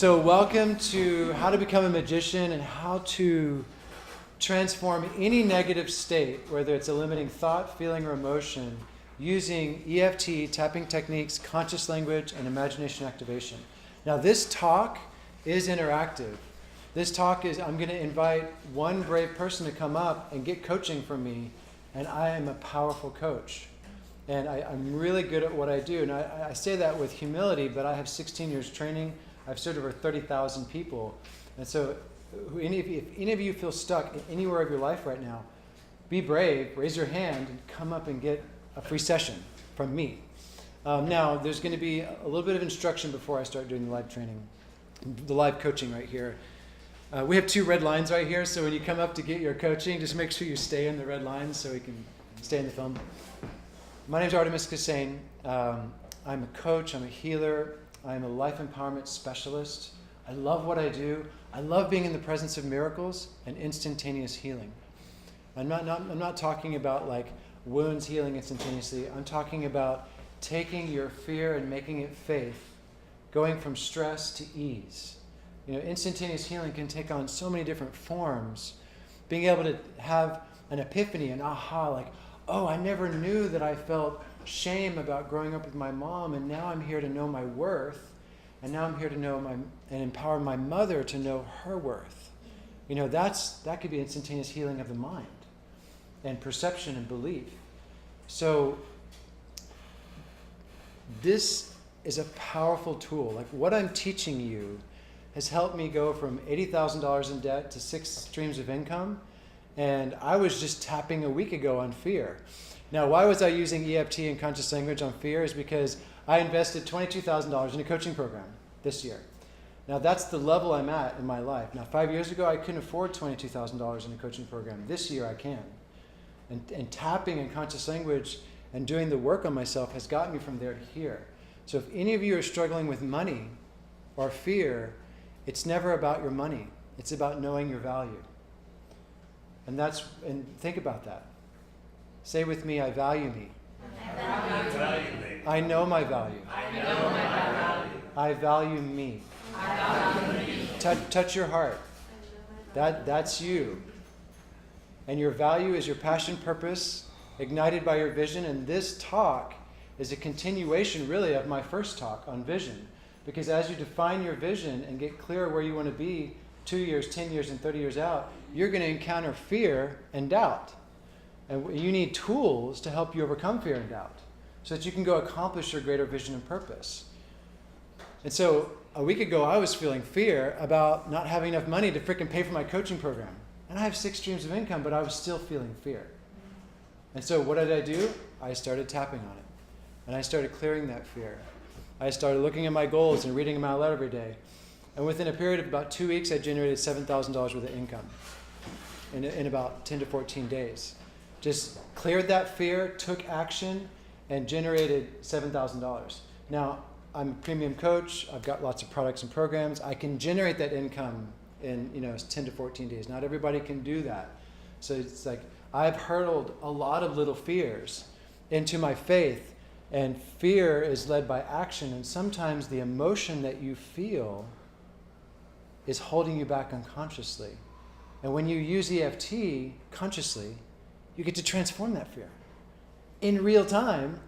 So welcome to how to become a magician and how to transform any negative state, whether it's a limiting thought, feeling, or emotion, using EFT, tapping techniques, conscious language, and imagination activation. Now this talk is interactive. This talk is, I'm going to invite one brave person to come up and get coaching from me, and I am a powerful coach. And I'm really good at what I do. And I say that with humility, but I have 16 years training. I've served over 30,000 people. And so if any of you feel stuck anywhere of your life right now, be brave, raise your hand, and come up and get a free session from me. Now, there's going to be a little bit of instruction before I start doing the live training, the live coaching right here. We have 2 red lines right here, so when you come up to get your coaching, just make sure you stay in the red lines so we can stay in the film. My name is Arttemis. I'm a coach, I'm a healer, I'm a life empowerment specialist. I love what I do. I love being in the presence of miracles and instantaneous healing. I'm not talking about like wounds healing instantaneously. I'm talking about taking your fear and making it faith, going from stress to ease. You know, instantaneous healing can take on so many different forms. Being able to have an epiphany, an aha, like, oh, I never knew that I felt shame about growing up with my mom, and now I'm here to know my worth, and now I'm here to know and empower my mother to know her worth. You know, that could be instantaneous healing of the mind and perception and belief. So this is a powerful tool. Like what I'm teaching you has helped me go from $80,000 in debt to 6 streams of income. And I was just tapping a week ago on fear. Now, why was I using EFT and conscious language on fear? Is because I invested $22,000 in a coaching program this year. Now, that's the level I'm at in my life. Now, 5 years ago, I couldn't afford $22,000 in a coaching program. This year, I can. And tapping and conscious language and doing the work on myself has gotten me from there to here. So if any of you are struggling with money or fear, it's never about your money. It's about knowing your value. And think about that. Say with me, I value me. I know my value. I value me. Touch your heart. That's you. And your value is your passion, purpose, ignited by your vision. And this talk is a continuation, really, of my first talk on vision. Because as you define your vision and get clear where you want to be 2 years, 10 years, and 30 years out, you're going to encounter fear and doubt. And you need tools to help you overcome fear and doubt so that you can go accomplish your greater vision and purpose. And so a week ago, I was feeling fear about not having enough money to freaking pay for my coaching program. And I have 6 streams of income, but I was still feeling fear. And so what did I do? I started tapping on it. And I started clearing that fear. I started looking at my goals and reading them out loud every day. And within a period of about 2 weeks, I generated $7,000 worth of income in about 10 to 14 days. Just cleared that fear, took action, and generated $7,000. Now, I'm a premium coach. I've got lots of products and programs. I can generate that income in 10 to 14 days. Not everybody can do that. So it's like I've hurdled a lot of little fears into my faith, and fear is led by action. And sometimes the emotion that you feel is holding you back unconsciously. And when you use EFT consciously, you get to transform that fear in real time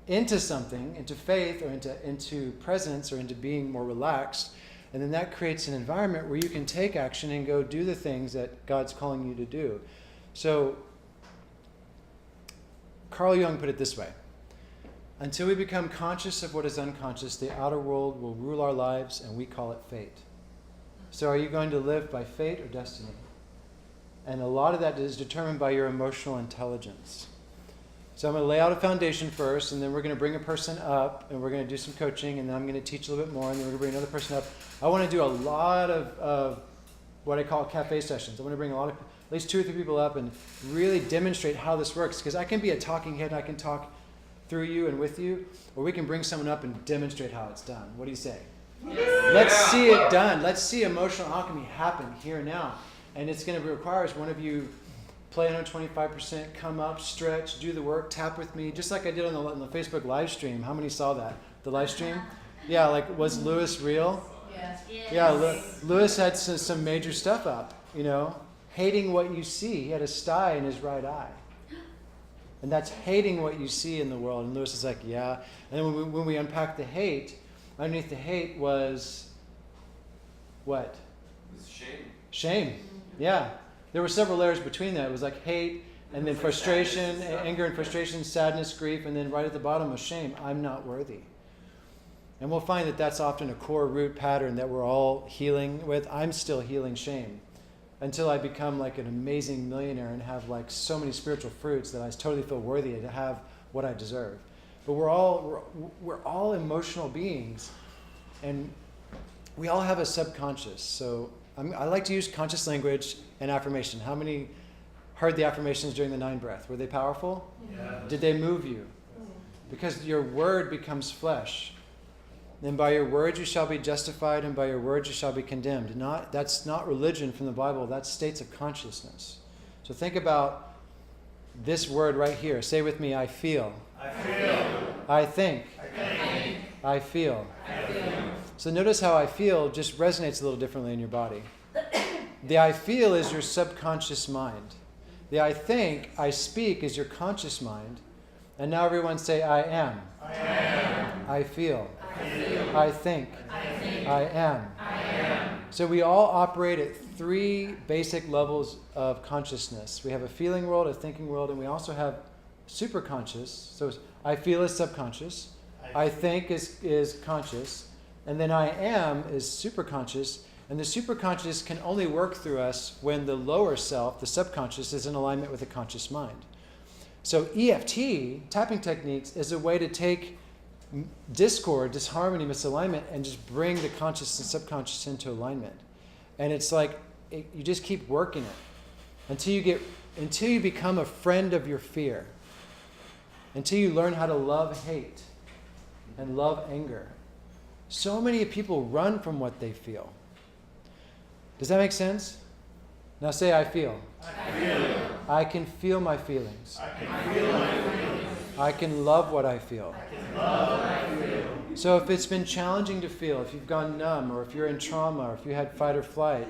into something, into faith, or into presence, or into being more relaxed. And then that creates an environment where you can take action and go do the things that God's calling you to do. So Carl Jung put it this way: until we become conscious of what is unconscious, the outer world will rule our lives, and we call it fate. So are you going to live by fate or destiny? And a lot of that is determined by your emotional intelligence. So I'm going to lay out a foundation first, and then we're going to bring a person up, and we're going to do some coaching, and then I'm going to teach a little bit more, and then we're going to bring another person up. I want to do a lot of what I call cafe sessions. I want to bring at least 2 or 3 people up and really demonstrate how this works, because I can be a talking head, and I can talk through you and with you, or we can bring someone up and demonstrate how it's done. What do you say? Yes. Let's see it done. Let's see emotional alchemy happen here and now. And it's going to require one of you play 125%, come up, stretch, do the work, tap with me, just like I did on the Facebook live stream. How many saw that? The live stream? Yeah, like, was Lewis real? Yeah, Lewis had some major stuff up, hating what you see. He had a sty in his right eye. And that's hating what you see in the world. And Lewis is like, yeah. And then when we unpack the hate, underneath the hate was what? It was shame. Shame, yeah. There were several layers between that. It was like hate, and then frustration, anger and frustration, sadness, grief, and then right at the bottom was shame. I'm not worthy. And we'll find that that's often a core root pattern that we're all healing with. I'm still healing shame until I become like an amazing millionaire and have like so many spiritual fruits that I totally feel worthy to have what I deserve. But we're all emotional beings, and we all have a subconscious. So I like to use conscious language and affirmation. How many heard the affirmations during the 9 breath? Were they powerful? Yeah. Did they move you? Because your word becomes flesh. Then by your words you shall be justified, and by your words you shall be condemned. That's not religion from the Bible. That's states of consciousness. So think about this word right here. Say with me, I feel. I feel. I think. I think. I feel. I feel. So notice how I feel just resonates a little differently in your body. The I feel is your subconscious mind. The I think, I speak is your conscious mind. And now everyone say, I am. I am. I feel. I feel. I think. I think. I am. I am. So we all operate at 3 basic levels of consciousness. We have a feeling world, a thinking world, and we also have superconscious. So I feel is subconscious. I think is conscious. And then I am is superconscious. And the superconscious can only work through us when the lower self, the subconscious, is in alignment with the conscious mind. So EFT, tapping techniques, is a way to take discord, disharmony, misalignment, and just bring the conscious and subconscious into alignment. And it's like you just keep working it until you become a friend of your fear, until you learn how to love hate and love anger. So many people run from what they feel. Does that make sense? Now say, I feel. I feel. I can feel my feelings. I can feel my feelings. I can love what I feel. I can love what I feel. So if it's been challenging to feel, if you've gone numb, or if you're in trauma, or if you had fight or flight,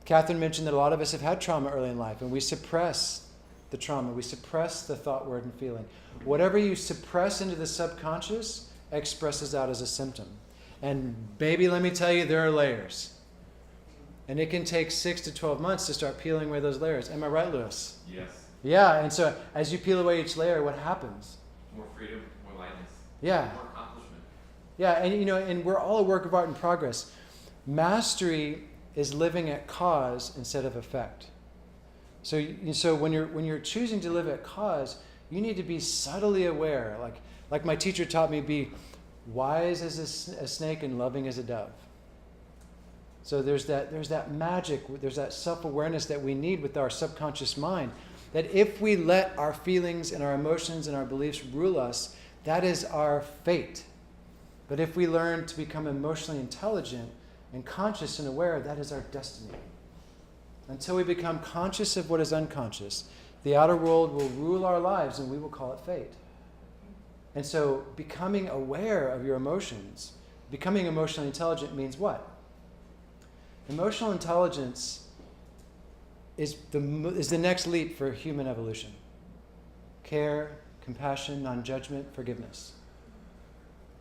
Catherine mentioned that a lot of us have had trauma early in life, and we suppress the trauma. We suppress the thought, word, and feeling. Whatever you suppress into the subconscious expresses out as a symptom. And baby, let me tell you, there are layers. And it can take 6 to 12 months to start peeling away those layers. Am I right, Lewis? Yes. Yeah, and so as you peel away each layer, what happens? More freedom, more lightness. Yeah. More accomplishment. Yeah, and we're all a work of art in progress. Mastery is living at cause instead of effect. So when you're choosing to live at cause, you need to be subtly aware. Like my teacher taught me, be wise as a snake and loving as a dove. So there's that magic, there's that self-awareness that we need with our subconscious mind, that if we let our feelings and our emotions and our beliefs rule us, that is our fate. But if we learn to become emotionally intelligent and conscious and aware, that is our destiny. Until we become conscious of what is unconscious, the outer world will rule our lives and we will call it fate. And so becoming aware of your emotions, becoming emotionally intelligent means what? Emotional intelligence is the next leap for human evolution. Care, compassion, non-judgment, forgiveness.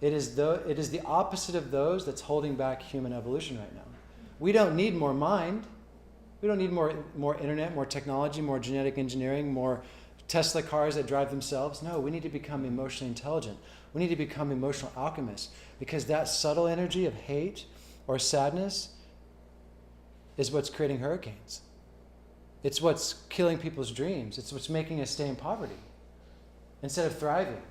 It is the opposite of those that's holding back human evolution right now. We don't need more mind. We don't need more internet, more technology, more genetic engineering, more Tesla cars that drive themselves. No, we need to become emotionally intelligent. We need to become emotional alchemists, because that subtle energy of hate or sadness is what's creating hurricanes. It's what's killing people's dreams. It's what's making us stay in poverty instead of thriving.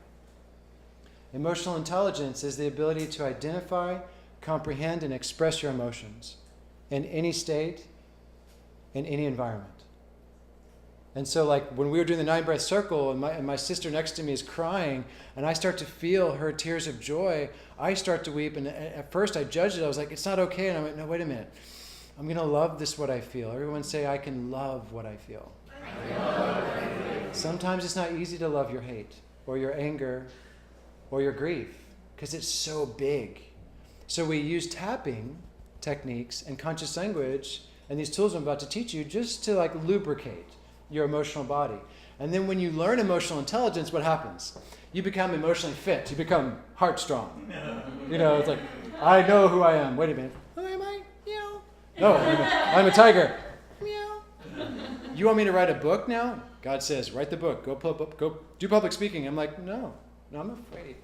Emotional intelligence is the ability to identify, comprehend, and express your emotions in any state, in any environment. And so like when we were doing the 9 breath circle and my sister next to me is crying and I start to feel her tears of joy, I start to weep, and at first I judged it. I was like, it's not okay. And I went, no, wait a minute. I'm going to love this, what I feel. Everyone say, I can love what I feel. I can love what I feel. Sometimes it's not easy to love your hate or your anger or your grief because it's so big. So we use tapping techniques and conscious language and these tools I'm about to teach you just to like lubricate your emotional body. And then when you learn emotional intelligence, what happens? You become emotionally fit. You become heart strong. You know, it's like, I know who I am. Wait a minute. Who am I? Meow. No, I'm a tiger. Meow. You want me to write a book now? God says, write the book. Go do public speaking. I'm like, no, I'm afraid.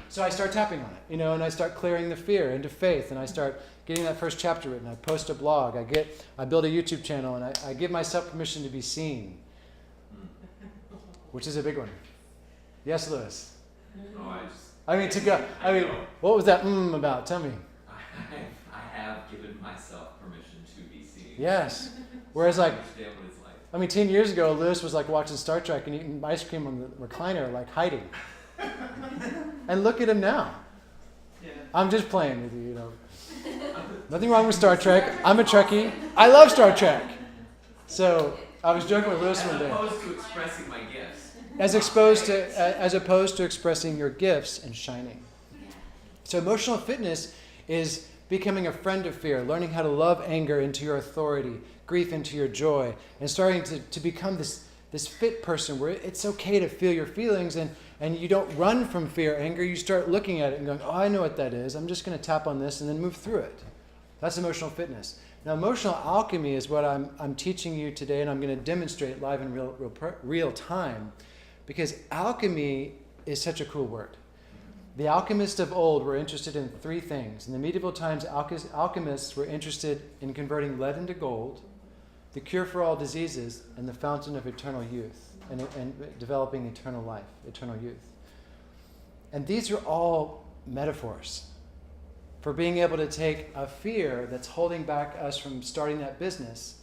So I start tapping on it, and I start clearing the fear into faith, and I start getting that first chapter written. I post a blog. I build a YouTube channel, and I give myself permission to be seen, which is a big one. Yes, Lewis. What was that about? Tell me. I have given myself permission to be seen. Yes. Whereas I understand what it's like. 10 years ago, Lewis was like watching Star Trek and eating ice cream on the recliner, like hiding. And look at him now. Yeah. I'm just playing with you, Nothing wrong with Star Trek. I'm a Trekkie. I love Star Trek. So I was joking with Lewis one day. As opposed to expressing my gifts. As opposed to expressing your gifts and shining. So emotional fitness is becoming a friend of fear, learning how to love anger into your authority, grief into your joy, and starting to become this fit person where it's okay to feel your feelings and you don't run from fear, anger. You start looking at it and going, oh, I know what that is. I'm just going to tap on this and then move through it. That's emotional fitness. Now, emotional alchemy is what I'm teaching you today, and I'm going to demonstrate live in real time, because alchemy is such a cool word. The alchemists of old were interested in three things. In the medieval times, alchemists were interested in converting lead into gold, the cure for all diseases, and the fountain of eternal youth, and developing eternal life, eternal youth. And these are all metaphors for being able to take a fear that's holding back us from starting that business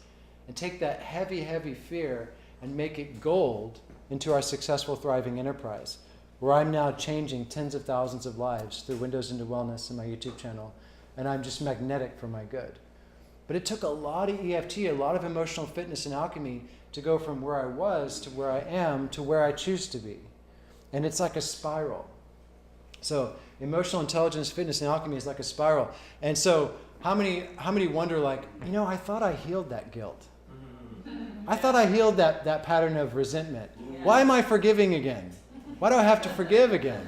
and take that heavy, heavy fear and make it gold into our successful, thriving enterprise, where I'm now changing tens of thousands of lives through Windows into Wellness and my YouTube channel, and I'm just magnetic for my good. But it took a lot of EFT, a lot of emotional fitness and alchemy to go from where I was to where I am to where I choose to be. And it's like a spiral. So emotional intelligence, fitness, and alchemy is like a spiral. And so how many wonder, like, I thought I healed that guilt. I thought I healed that pattern of resentment. Why am I forgiving again? Why do I have to forgive again?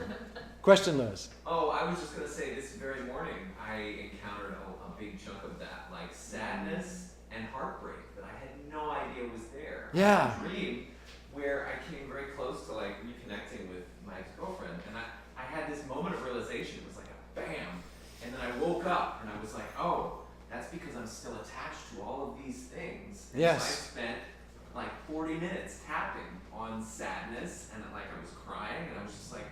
Question, Lewis. Oh, I was just going to say this very morning I encountered a big chunk of that, like sadness and heartbreak that I had no idea was there. Yeah. I had a dream where I came very close to like reconnecting with my ex-girlfriend, and I had this moment of realization. It was like a bam, and then I woke up and I was like, oh, that's because I'm still attached to all of these things. And Yes. So I spent like 40 minutes tapping on sadness, and like I was crying, and I was just like,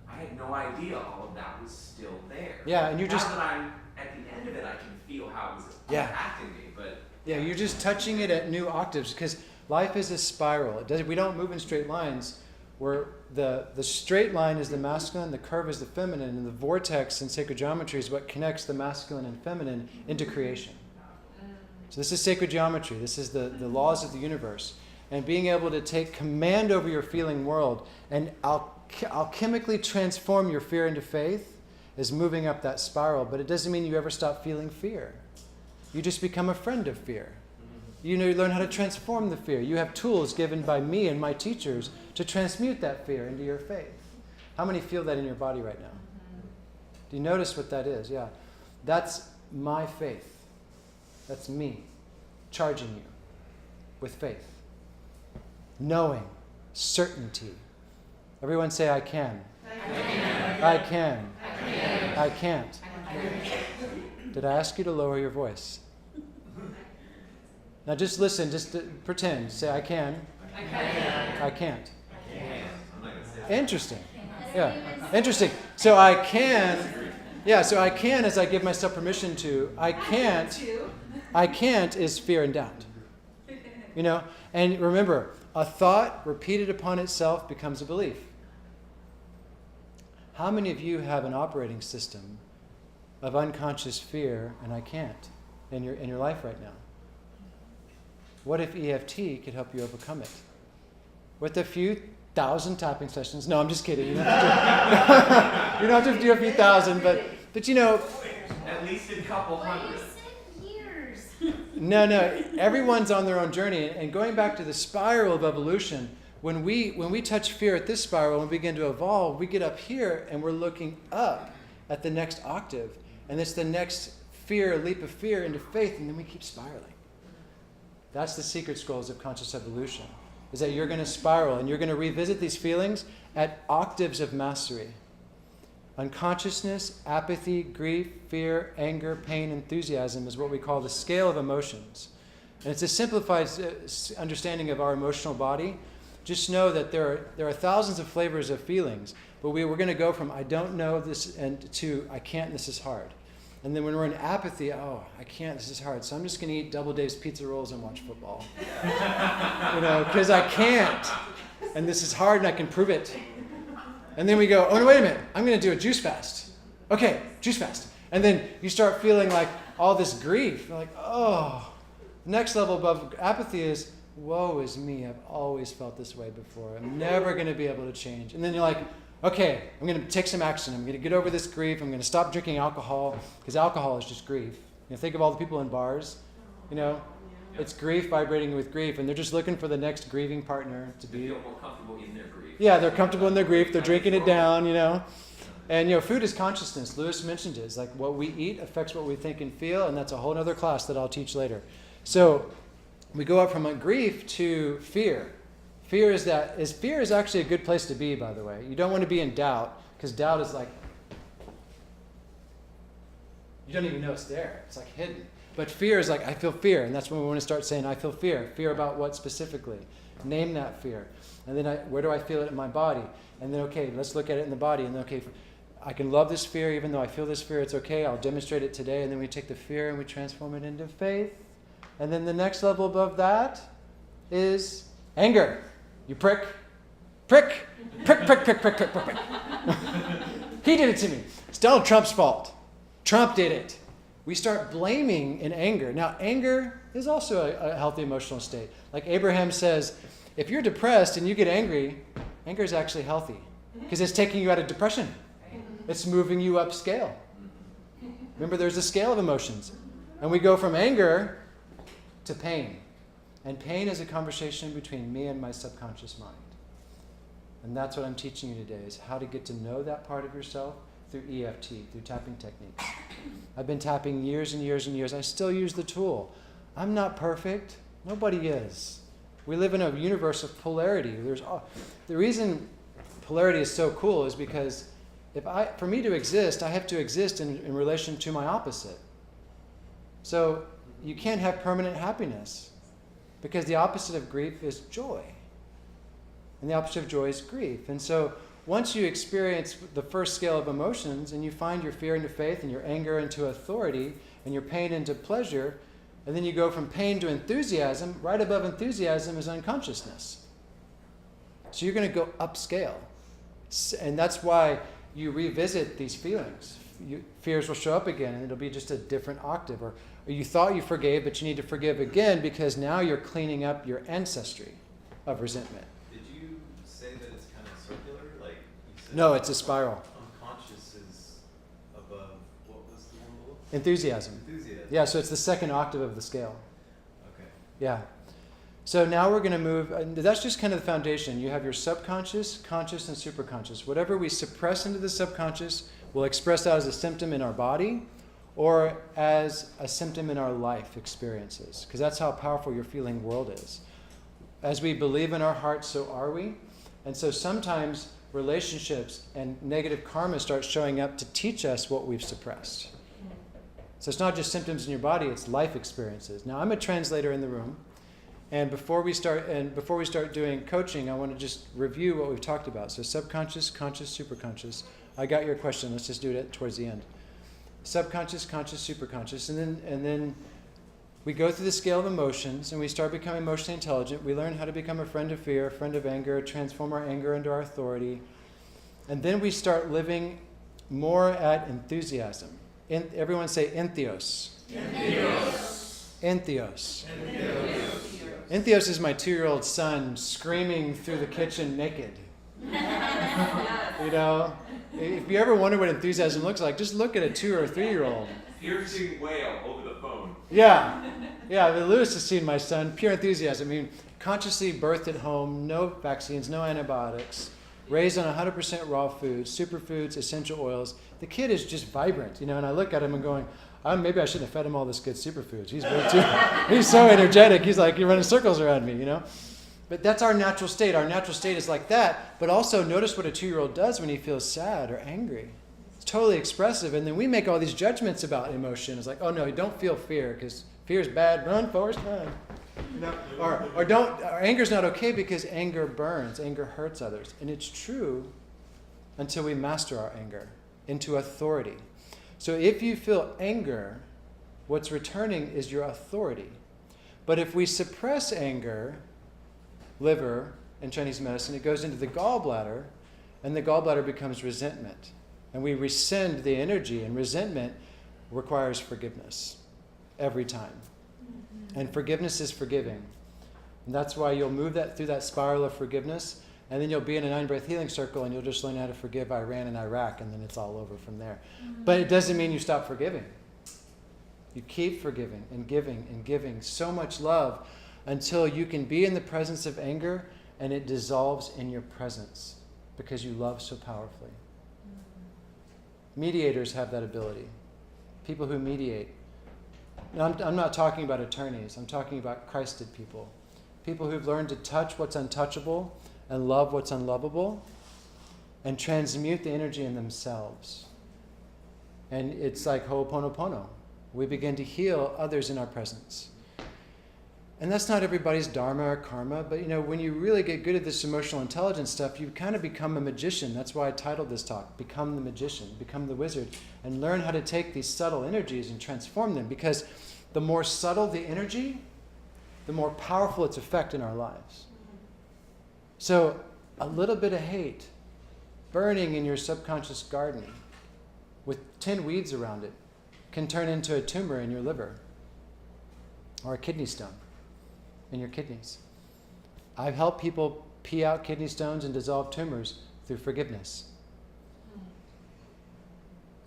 I had no idea all of that was still there. Yeah, and you're just... Now that I'm at the end of it, I can feel how it was Yeah. impacting me, but... Yeah, you're just touching it at new octaves, because life is a spiral. We don't move in straight lines, where the straight line is the masculine, the curve is the feminine, and the vortex in sacred geometry is what connects the masculine and feminine into creation. So this is sacred geometry. This is the laws of the universe. And being able to take command over your feeling world and alchemically transform your fear into faith is moving up that spiral. But it doesn't mean you ever stop feeling fear. You just become a friend of fear. You learn how to transform the fear. You have tools given by me and my teachers to transmute that fear into your faith. How many feel that in your body right now? Do you notice what that is? Yeah. That's my faith. That's me charging you with faith. Knowing, certainty. Everyone say, I can. I can. I can't. Did I ask you to lower your voice? Now just listen, just pretend. Say, I can. I can't. Interesting. Yeah. Interesting. So I can. Yeah, so I can as I give myself permission to. I can't is fear and doubt. And remember, a thought repeated upon itself becomes a belief. How many of you have an operating system of unconscious fear and I can't in your life right now? What if EFT could help you overcome it? With a few thousand tapping sessions. No, I'm just kidding. You don't have to do a few thousand, but At least a couple Why you hundred. said years? No, everyone's on their own journey. And going back to the spiral of evolution, when we touch fear at this spiral and begin to evolve, we get up here and we're looking up at the next octave. And it's the next fear, leap of fear into faith, and then we keep spiraling. That's the secret scrolls of conscious evolution, is that you're going to spiral and you're going to revisit these feelings at octaves of mastery. Unconsciousness, apathy, grief, fear, anger, pain, enthusiasm is what we call the scale of emotions. And it's a simplified understanding of our emotional body. Just know that there are thousands of flavors of feelings, but we're going to go from I don't know this and to I can't, this is hard. And then when we're in apathy, oh, I can't, this is hard. So I'm just going to eat Double Dave's pizza rolls and watch football. Because I can't. And this is hard and I can prove it. And then we go, oh, no, wait a minute. I'm going to do a juice fast. Okay, juice fast. And then you start feeling like all this grief. You're like, oh. Next level above apathy is, woe is me. I've always felt this way before. I'm never going to be able to change. And then you're like, okay, I'm going to take some action. I'm going to get over this grief. I'm going to stop drinking alcohol, because alcohol is just grief. Think of all the people in bars. It's grief vibrating with grief, and they're just looking for the next grieving partner to be. They feel more comfortable in their grief. Yeah, they're comfortable in their grief. They're drinking it down, And, food is consciousness. Lewis mentioned it. It's like what we eat affects what we think and feel, and that's a whole other class that I'll teach later. So we go up from a grief to fear. Fear is actually a good place to be, by the way. You don't want to be in doubt, because doubt is like, you don't even know it's there. It's like hidden. But fear is like, I feel fear. And that's when we want to start saying, I feel fear. Fear about what specifically? Name that fear. And then where do I feel it in my body? And then, okay, let's look at it in the body. And then, okay, I can love this fear even though I feel this fear. It's okay. I'll demonstrate it today. And then we take the fear and we transform it into faith. And then the next level above that is anger. You prick. Prick. Prick, prick, prick, prick, prick, prick, prick. He did it to me. It's Donald Trump's fault. Trump did it. We start blaming in anger. Now, anger is also a healthy emotional state. Like Abraham says, if you're depressed and you get angry, anger is actually healthy because it's taking you out of depression. It's moving you up scale. Remember, there's a scale of emotions. And we go from anger to pain. And pain is a conversation between me and my subconscious mind. And that's what I'm teaching you today, is how to get to know that part of yourself through EFT, through tapping techniques. I've been tapping years and years and years. I still use the tool. I'm not perfect. Nobody is. We live in a universe of polarity. The reason polarity is so cool is because for me to exist, I have to exist in relation to my opposite. So you can't have permanent happiness because the opposite of grief is joy. And the opposite of joy is grief. And so once you experience the first scale of emotions and you find your fear into faith and your anger into authority and your pain into pleasure, and then you go from pain to enthusiasm, right above enthusiasm is unconsciousness. So you're going to go upscale. And that's why you revisit these feelings. Fears will show up again and it'll be just a different octave. Or you thought you forgave, but you need to forgive again because now you're cleaning up your ancestry of resentment. Did you say that it's kind of circular? Like you said, No, it's a spiral. Unconscious is above, what was the one below? Enthusiasm. Enthusiasm. Yeah, so it's the second octave of the scale. Okay. Yeah. So now we're going to move, that's just kind of the foundation. You have your subconscious, conscious, and superconscious. Whatever we suppress into the subconscious will express out as a symptom in our body or as a symptom in our life experiences, because that's how powerful your feeling world is. As we believe in our hearts, so are we. And so sometimes relationships and negative karma start showing up to teach us what we've suppressed. So it's not just symptoms in your body, it's life experiences. Now, I'm a translator in the room. And before we start doing coaching, I want to just review what we've talked about. So subconscious, conscious, superconscious. I got your question. Let's just do it towards the end. Subconscious, conscious, superconscious, and then we go through the scale of emotions, and we start becoming emotionally intelligent. We learn how to become a friend of fear, a friend of anger, transform our anger into our authority, and then we start living more at enthusiasm. Everyone say entheos. Entheos. Entheos. Entheos. Entheos is my 2-year-old son screaming through the kitchen naked. If you ever wonder what enthusiasm looks like, just look at a 2 or a 3-year-old. Piercing wail over the phone. Yeah. Yeah, but Lewis has seen my son, pure enthusiasm. I mean, consciously birthed at home, no vaccines, no antibiotics, raised on 100% raw foods, superfoods, essential oils. The kid is just vibrant, and I look at him and going, maybe I shouldn't have fed him all this good superfoods. He's way too, he's so energetic. He's like, you're running circles around me, But that's our natural state. Our natural state is like that. But also notice what a 2-year-old does when he feels sad or angry. It's totally expressive. And then we make all these judgments about emotion. It's like, oh no, you don't feel fear because fear is bad. Run, Forrest, run. Or anger's not okay because anger burns. Anger hurts others. And it's true until we master our anger into authority. So if you feel anger, what's returning is your authority. But if we suppress anger, liver in Chinese medicine, it goes into the gallbladder, and the gallbladder becomes resentment. And we rescind the energy, and resentment requires forgiveness every time. And forgiveness is forgiving. And that's why you'll move that through that spiral of forgiveness, and then you'll be in a 9-breath healing circle, and you'll just learn how to forgive Iran and Iraq, and then it's all over from there. But it doesn't mean you stop forgiving. You keep forgiving and giving so much love until you can be in the presence of anger and it dissolves in your presence because you love so powerfully. Mediators have that ability. People who mediate. I'm not talking about attorneys. I'm talking about Christed people. People who've learned to touch what's untouchable and love what's unlovable and transmute the energy in themselves. And it's like Ho'oponopono. We begin to heal others in our presence. And that's not everybody's dharma or karma, but when you really get good at this emotional intelligence stuff, you kind of become a magician. That's why I titled this talk, Become the Magician, Become the Wizard, and learn how to take these subtle energies and transform them, because the more subtle the energy, the more powerful its effect in our lives. So a little bit of hate burning in your subconscious garden with 10 weeds around it can turn into a tumor in your liver or a kidney stone in your kidneys. I've helped people pee out kidney stones and dissolve tumors through forgiveness.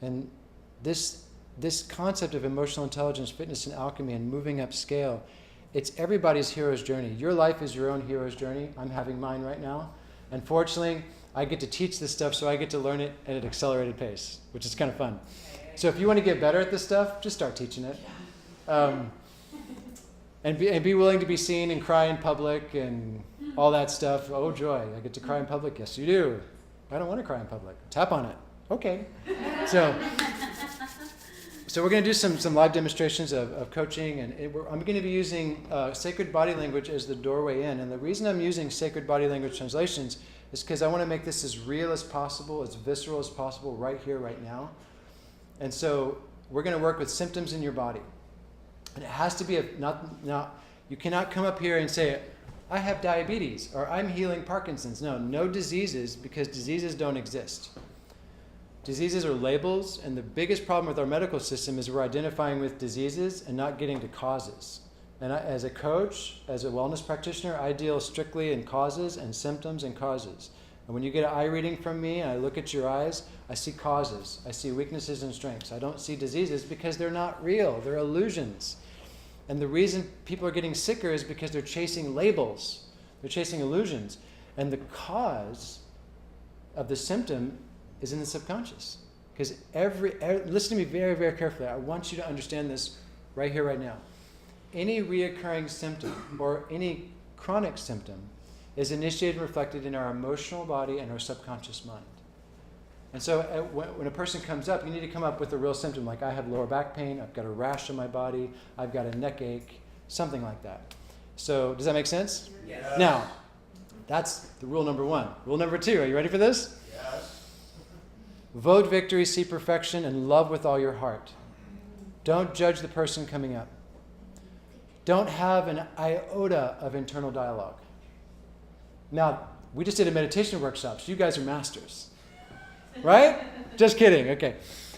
And this concept of emotional intelligence, fitness, and alchemy and moving up scale, it's everybody's hero's journey. Your life is your own hero's journey. I'm having mine right now. And fortunately, I get to teach this stuff, so I get to learn it at an accelerated pace, which is kind of fun. So if you want to get better at this stuff, just start teaching it. And be willing to be seen and cry in public and all that stuff. Oh, joy, I get to cry in public? Yes, you do. I don't want to cry in public. Tap on it. Okay. So we're going to do some live demonstrations of coaching, and I'm going to be using sacred body language as the doorway in. And the reason I'm using sacred body language translations is because I want to make this as real as possible, as visceral as possible, right here, right now. And so we're going to work with symptoms in your body. And it has to be you cannot come up here and say, I have diabetes, or I'm healing Parkinson's. No diseases, because diseases don't exist. Diseases are labels, and the biggest problem with our medical system is we're identifying with diseases and not getting to causes. And as a coach, as a wellness practitioner, I deal strictly in causes and symptoms and causes. And when you get an eye reading from me and I look at your eyes, I see causes. I see weaknesses and strengths. I don't see diseases because they're not real. They're illusions. And the reason people are getting sicker is because they're chasing labels. They're chasing illusions. And the cause of the symptom is in the subconscious. Because listen to me very, very carefully. I want you to understand this right here, right now. Any reoccurring symptom or any chronic symptom is initiated and reflected in our emotional body and our subconscious mind. And so when a person comes up, you need to come up with a real symptom, like I have lower back pain, I've got a rash on my body, I've got a neck ache, something like that. So does that make sense? Yes. Now, that's the rule number 1. Rule number 2, are you ready for this? Yes. Vote victory, see perfection, and love with all your heart. Don't judge the person coming up. Don't have an iota of internal dialogue. Now, we just did a meditation workshop, so you guys are masters. Right? Just kidding. Okay.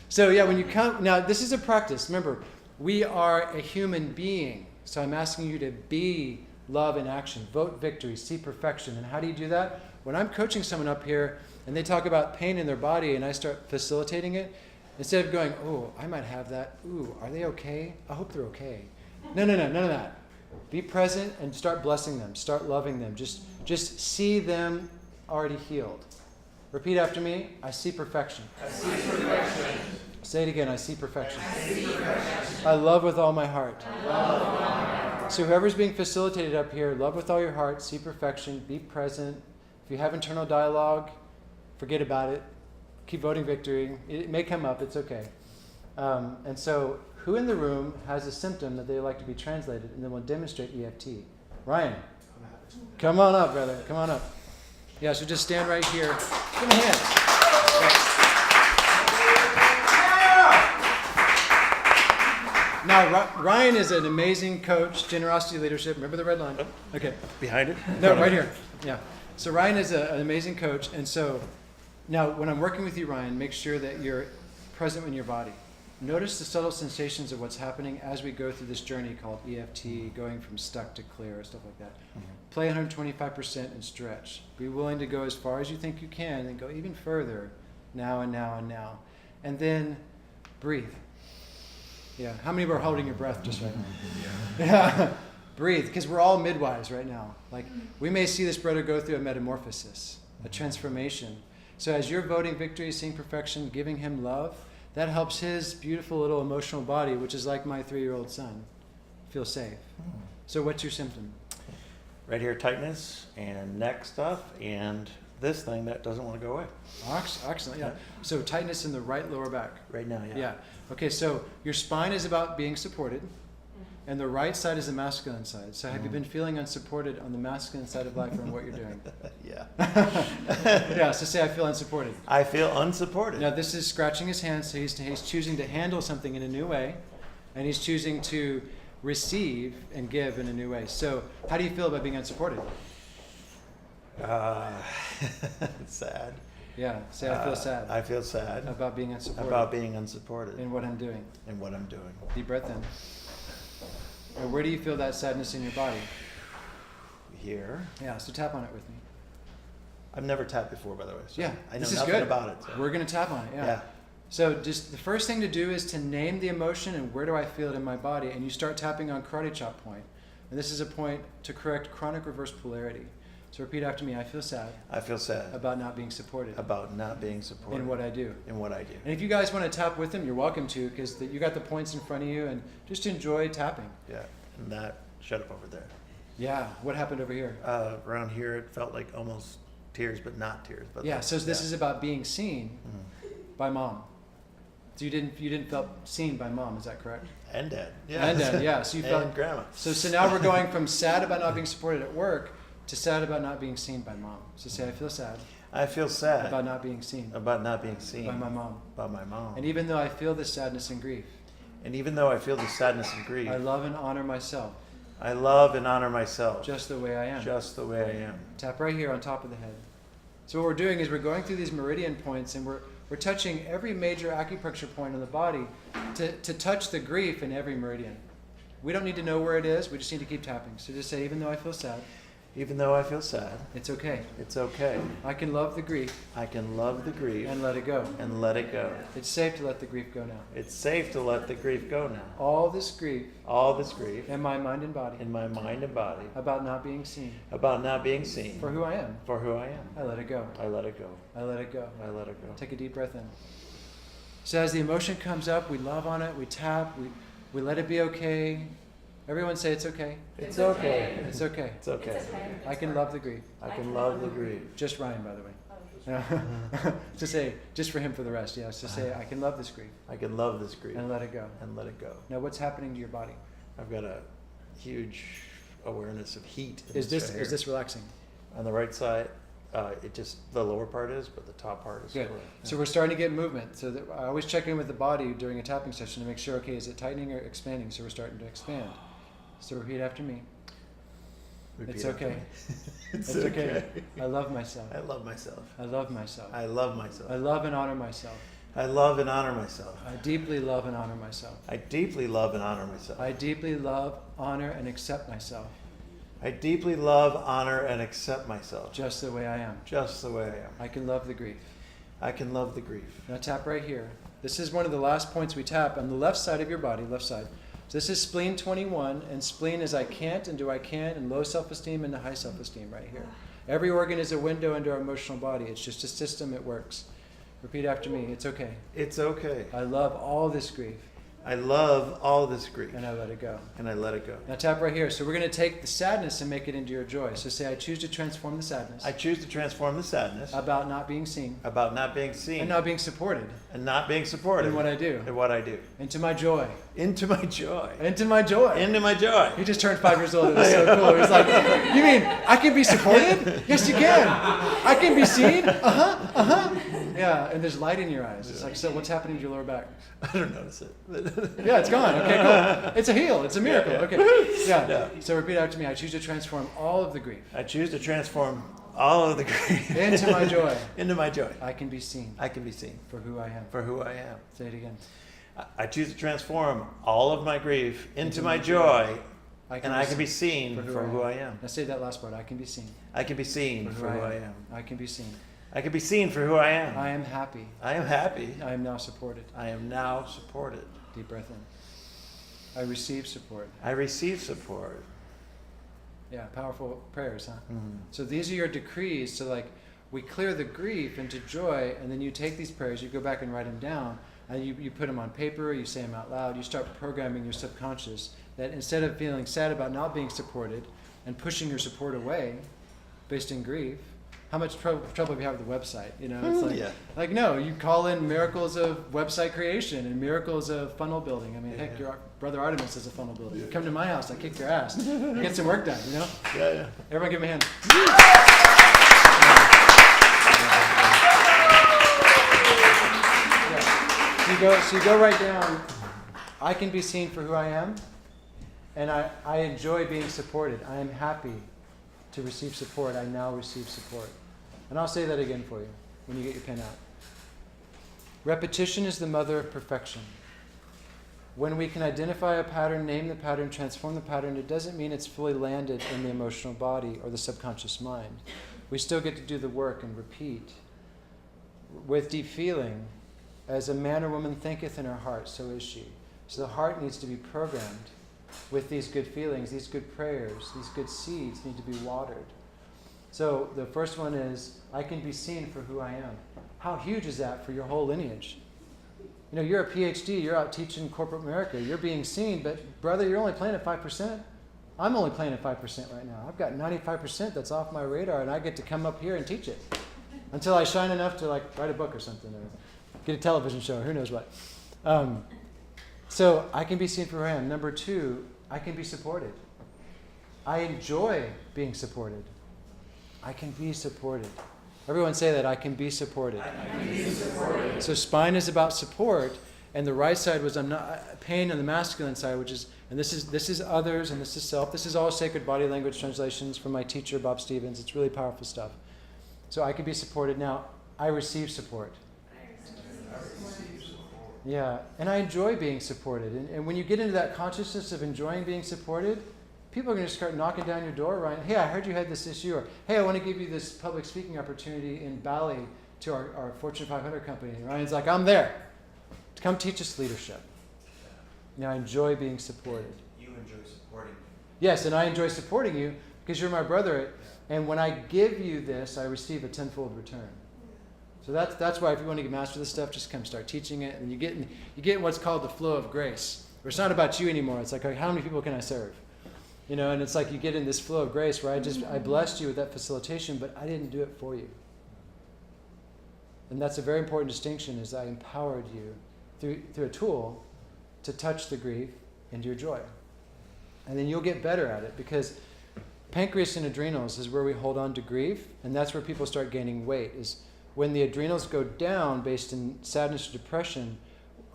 So yeah, when you come, now this is a practice. Remember, we are a human being. So I'm asking you to be love in action. Vote victory, see perfection. And how do you do that? When I'm coaching someone up here, and they talk about pain in their body, and I start facilitating it, instead of going, oh, I might have that. Ooh, are they okay? I hope they're okay. No, none of that. Be present and start blessing them. Start loving them. Just see them already healed. Repeat after me. I see perfection. I see perfection. Say it again. I see perfection. I see perfection. I love with all my heart. I love with all my heart. So whoever's being facilitated up here, love with all your heart, see perfection, be present. If you have internal dialogue, forget about it. Keep voting victory. It may come up. It's okay. And so who in the room has a symptom that they'd like to be translated, and then we'll demonstrate EFT? Ryan, come on up, brother. Come on up. Yeah, so just stand right here. Give him a hand. Now, Ryan is an amazing coach, generosity leadership. Remember the red line? Okay. Behind it? No, right here. Yeah. So Ryan is an amazing coach. And so now when I'm working with you, Ryan, make sure that you're present in your body. Notice the subtle sensations of what's happening as we go through this journey called EFT, going from stuck to clear, stuff like that. Play 125% and stretch. Be willing to go as far as you think you can and go even further now and now and now. And then breathe. Yeah. How many of you are holding your breath just right now? Yeah. Breathe, because we're all midwives right now. Like, we may see this brother go through a metamorphosis, a transformation. So as you're voting victory, seeing perfection, giving him love, that helps his beautiful little emotional body, which is like my 3-year-old son, feel safe. So what's your symptom? Right here, tightness and neck stuff and this thing that doesn't want to go away. Excellent, yeah. So tightness in the right lower back. Right now, yeah. Yeah. Okay, so your spine is about being supported, and the right side is the masculine side. So have you been feeling unsupported on the masculine side of life from what you're doing? Yeah. Yeah, so say I feel unsupported. I feel unsupported. Now this is scratching his hands, so he's choosing to handle something in a new way, and he's choosing to receive and give in a new way. So how do you feel about being unsupported? Sad. Yeah, say I feel sad. I feel sad about being unsupported. about being unsupported in what I'm doing. in what I'm doing. Deep breath in. And where do you feel that sadness in your body? Here. Yeah, so tap on it with me. I've never tapped before, by the way. So Yeah, I know this is nothing good. about it. So. We're going to tap on it, yeah. So just the first thing to do is to name the emotion and where do I feel it in my body, and you start tapping on karate chop point. And this is a point to correct chronic reverse polarity. So repeat after me. I feel sad I feel sad about not being supported about not being supported in what I do. in what I do. And if you guys want to tap with them, you're welcome to, because you got the points in front of you, and just enjoy tapping. Yeah, and that shut up over there. Yeah, what happened over here? Around here, it felt like almost tears, but not tears. But Yeah, so this is about being seen by mom. So you didn't feel seen by mom, is that correct? And dad. Yeah. And dad, yeah. So you and felt grandma. So now we're going from sad about not being supported at work to sad about not being seen by mom. So say I feel sad I feel sad about not being seen about not being seen by my mom. by my mom. And even though I feel this sadness and grief, And even though I feel the sadness and grief, I love and honor myself I love and honor myself just the way I am. just the way I am. Tap right here on top of the head. So what we're doing is we're going through these meridian points, and we're touching every major acupuncture point on the body to touch the grief in every meridian. We don't need to know where it is. We just need to keep tapping. So just say, even though I feel sad, Even though I feel sad, it's okay. it's okay. I can love the grief I can love the grief and let it go. and let it go. It's safe to let the grief go now. It's safe to let the grief go now. All this grief All this grief in my mind and body in my mind and body about not being seen about not being seen for who I am, for who I am. I let it go. I let it go. I let it go. I let it go. Take a deep breath in. So as the emotion comes up, we love on it, we tap, we let it be okay. Everyone say it's okay. It's okay. It's okay. It's okay. I can love the grief. I can love the grief. Just Ryan, by the way. To say, just for him for the rest, yes. To say, I can love this grief I can love this grief and let it go. and let it go. Now, what's happening to your body? I've got a huge awareness of heat. in Is this right here. relaxing? On the right side? It just, the lower part is, but the top part is. Good. cool. So we're starting to get movement. So that I always check in with the body during a tapping session to make sure, okay, is it tightening or expanding? So we're starting to expand. So repeat after me. Repeat It's after okay. me. It's okay. I love myself. I love myself. I love myself. I love myself. I love and honor myself. I love and honor myself. I deeply love and honor myself. I deeply love and honor myself. I deeply love, honor, and accept myself. I deeply love, honor, and accept myself just the way I am. just the way I am. I can love the grief. I can love the grief. Now tap right here. This is one of the last points we tap on the left side of your body, left side. So this is spleen 21, and spleen is I can't and do I can, and low self-esteem and the high self-esteem right here. Every organ is a window into our emotional body. It's just a system, it works. Repeat after me. It's okay. It's okay. I love all this grief, I love all this grief, and I let it go. and I let it go. Now tap right here. So we're going to take the sadness and make it into your joy. So say, I choose to transform the sadness I choose to transform the sadness about not being seen about not being seen and not being supported and not being supported in what I do, in what I do. into my joy, Into my joy. into my joy. Into my joy. He just turned 5 years old. It was so cool. He was like, you mean I can be supported? Yes, you can. I can be seen? Yeah, and there's light in your eyes. It's like, so what's happening to your lower back? I don't notice it. Yeah, it's gone. Okay, cool. It's a heal. It's a miracle. Yeah. Okay. Yeah. Yeah. So repeat after me. I choose to transform all of the grief I choose to transform all of the grief into my joy. into my joy. I can be seen I can be seen for who I am. for who I am. Say it again. I choose to transform all of my grief into my joy, and I can be seen for who I am. Now say that last part. I can be seen I can be seen for who I am. I can be seen. I can be seen for who I am. I am happy. I am happy. I am now supported. I am now supported. Deep breath in. I receive support. I receive support. Yeah, powerful prayers, huh? Mhm. So these are your decrees. So like, we clear the grief into joy, and then you take these prayers, you go back and write them down, and you put them on paper, you say them out loud, you start programming your subconscious that instead of feeling sad about not being supported and pushing your support away based in grief, how much trouble have you had with the website? You know, it's like, Yeah. like no, you call in miracles of website creation and miracles of funnel building. I mean, heck, Yeah. your brother Arttemis is a funnel builder. You come to my house, I kick your ass. Get some work done, you know? Yeah, yeah. Everyone give him a hand. So you go right down, I can be seen for who I am, and I enjoy being supported. I am happy to receive support. I now receive support. And I'll say that again for you when you get your pen out. Repetition is the mother of perfection. When we can identify a pattern, name the pattern, transform the pattern, it doesn't mean it's fully landed in the emotional body or the subconscious mind. We still get to do the work and repeat. With deep feeling, as a man or woman thinketh in her heart, so is she. So the heart needs to be programmed with these good feelings, these good prayers, these good seeds need to be watered. So the first one is, I can be seen for who I am. How huge is that for your whole lineage? You know, you're a PhD, you're out teaching corporate America, you're being seen, but brother, you're only playing at 5%. I'm only playing at 5% right now. I've got 95% that's off my radar, and I get to come up here and teach it until I shine enough to like write a book or something, or get a television show, or who knows what. So I can be seen for who I am. Number two, I can be supported. I enjoy being supported. I can be supported. Everyone say that, I can be supported. I can be supported. So spine is about support, and the right side was pain on the masculine side, which is, and this is others, and this is self. This is all sacred body language translations from my teacher, Bob Stevens. It's really powerful stuff. So I can be supported. Now, I receive support. Yeah, and I enjoy being supported. And when you get into that consciousness of enjoying being supported, people are going to start knocking down your door, Ryan. Hey, I heard you had this issue. Or, hey, I want to give you this public speaking opportunity in Bali to our Fortune 500 company. And Ryan's like, I'm there. Come teach us leadership. Now, I enjoy being supported. You enjoy supporting me. Yes, and I enjoy supporting you because you're my brother. And when I give you this, I receive a tenfold return. So that's why if you want to master this stuff, just come start teaching it, and you get what's called the flow of grace. Where it's not about you anymore. It's like, how many people can I serve? You know, and it's like you get in this flow of grace where I blessed you with that facilitation, but I didn't do it for you. And that's a very important distinction, is I empowered you through a tool to touch the grief into your joy. And then you'll get better at it, because pancreas and adrenals is where we hold on to grief, and that's where people start gaining weight, is when the adrenals go down based in sadness or depression,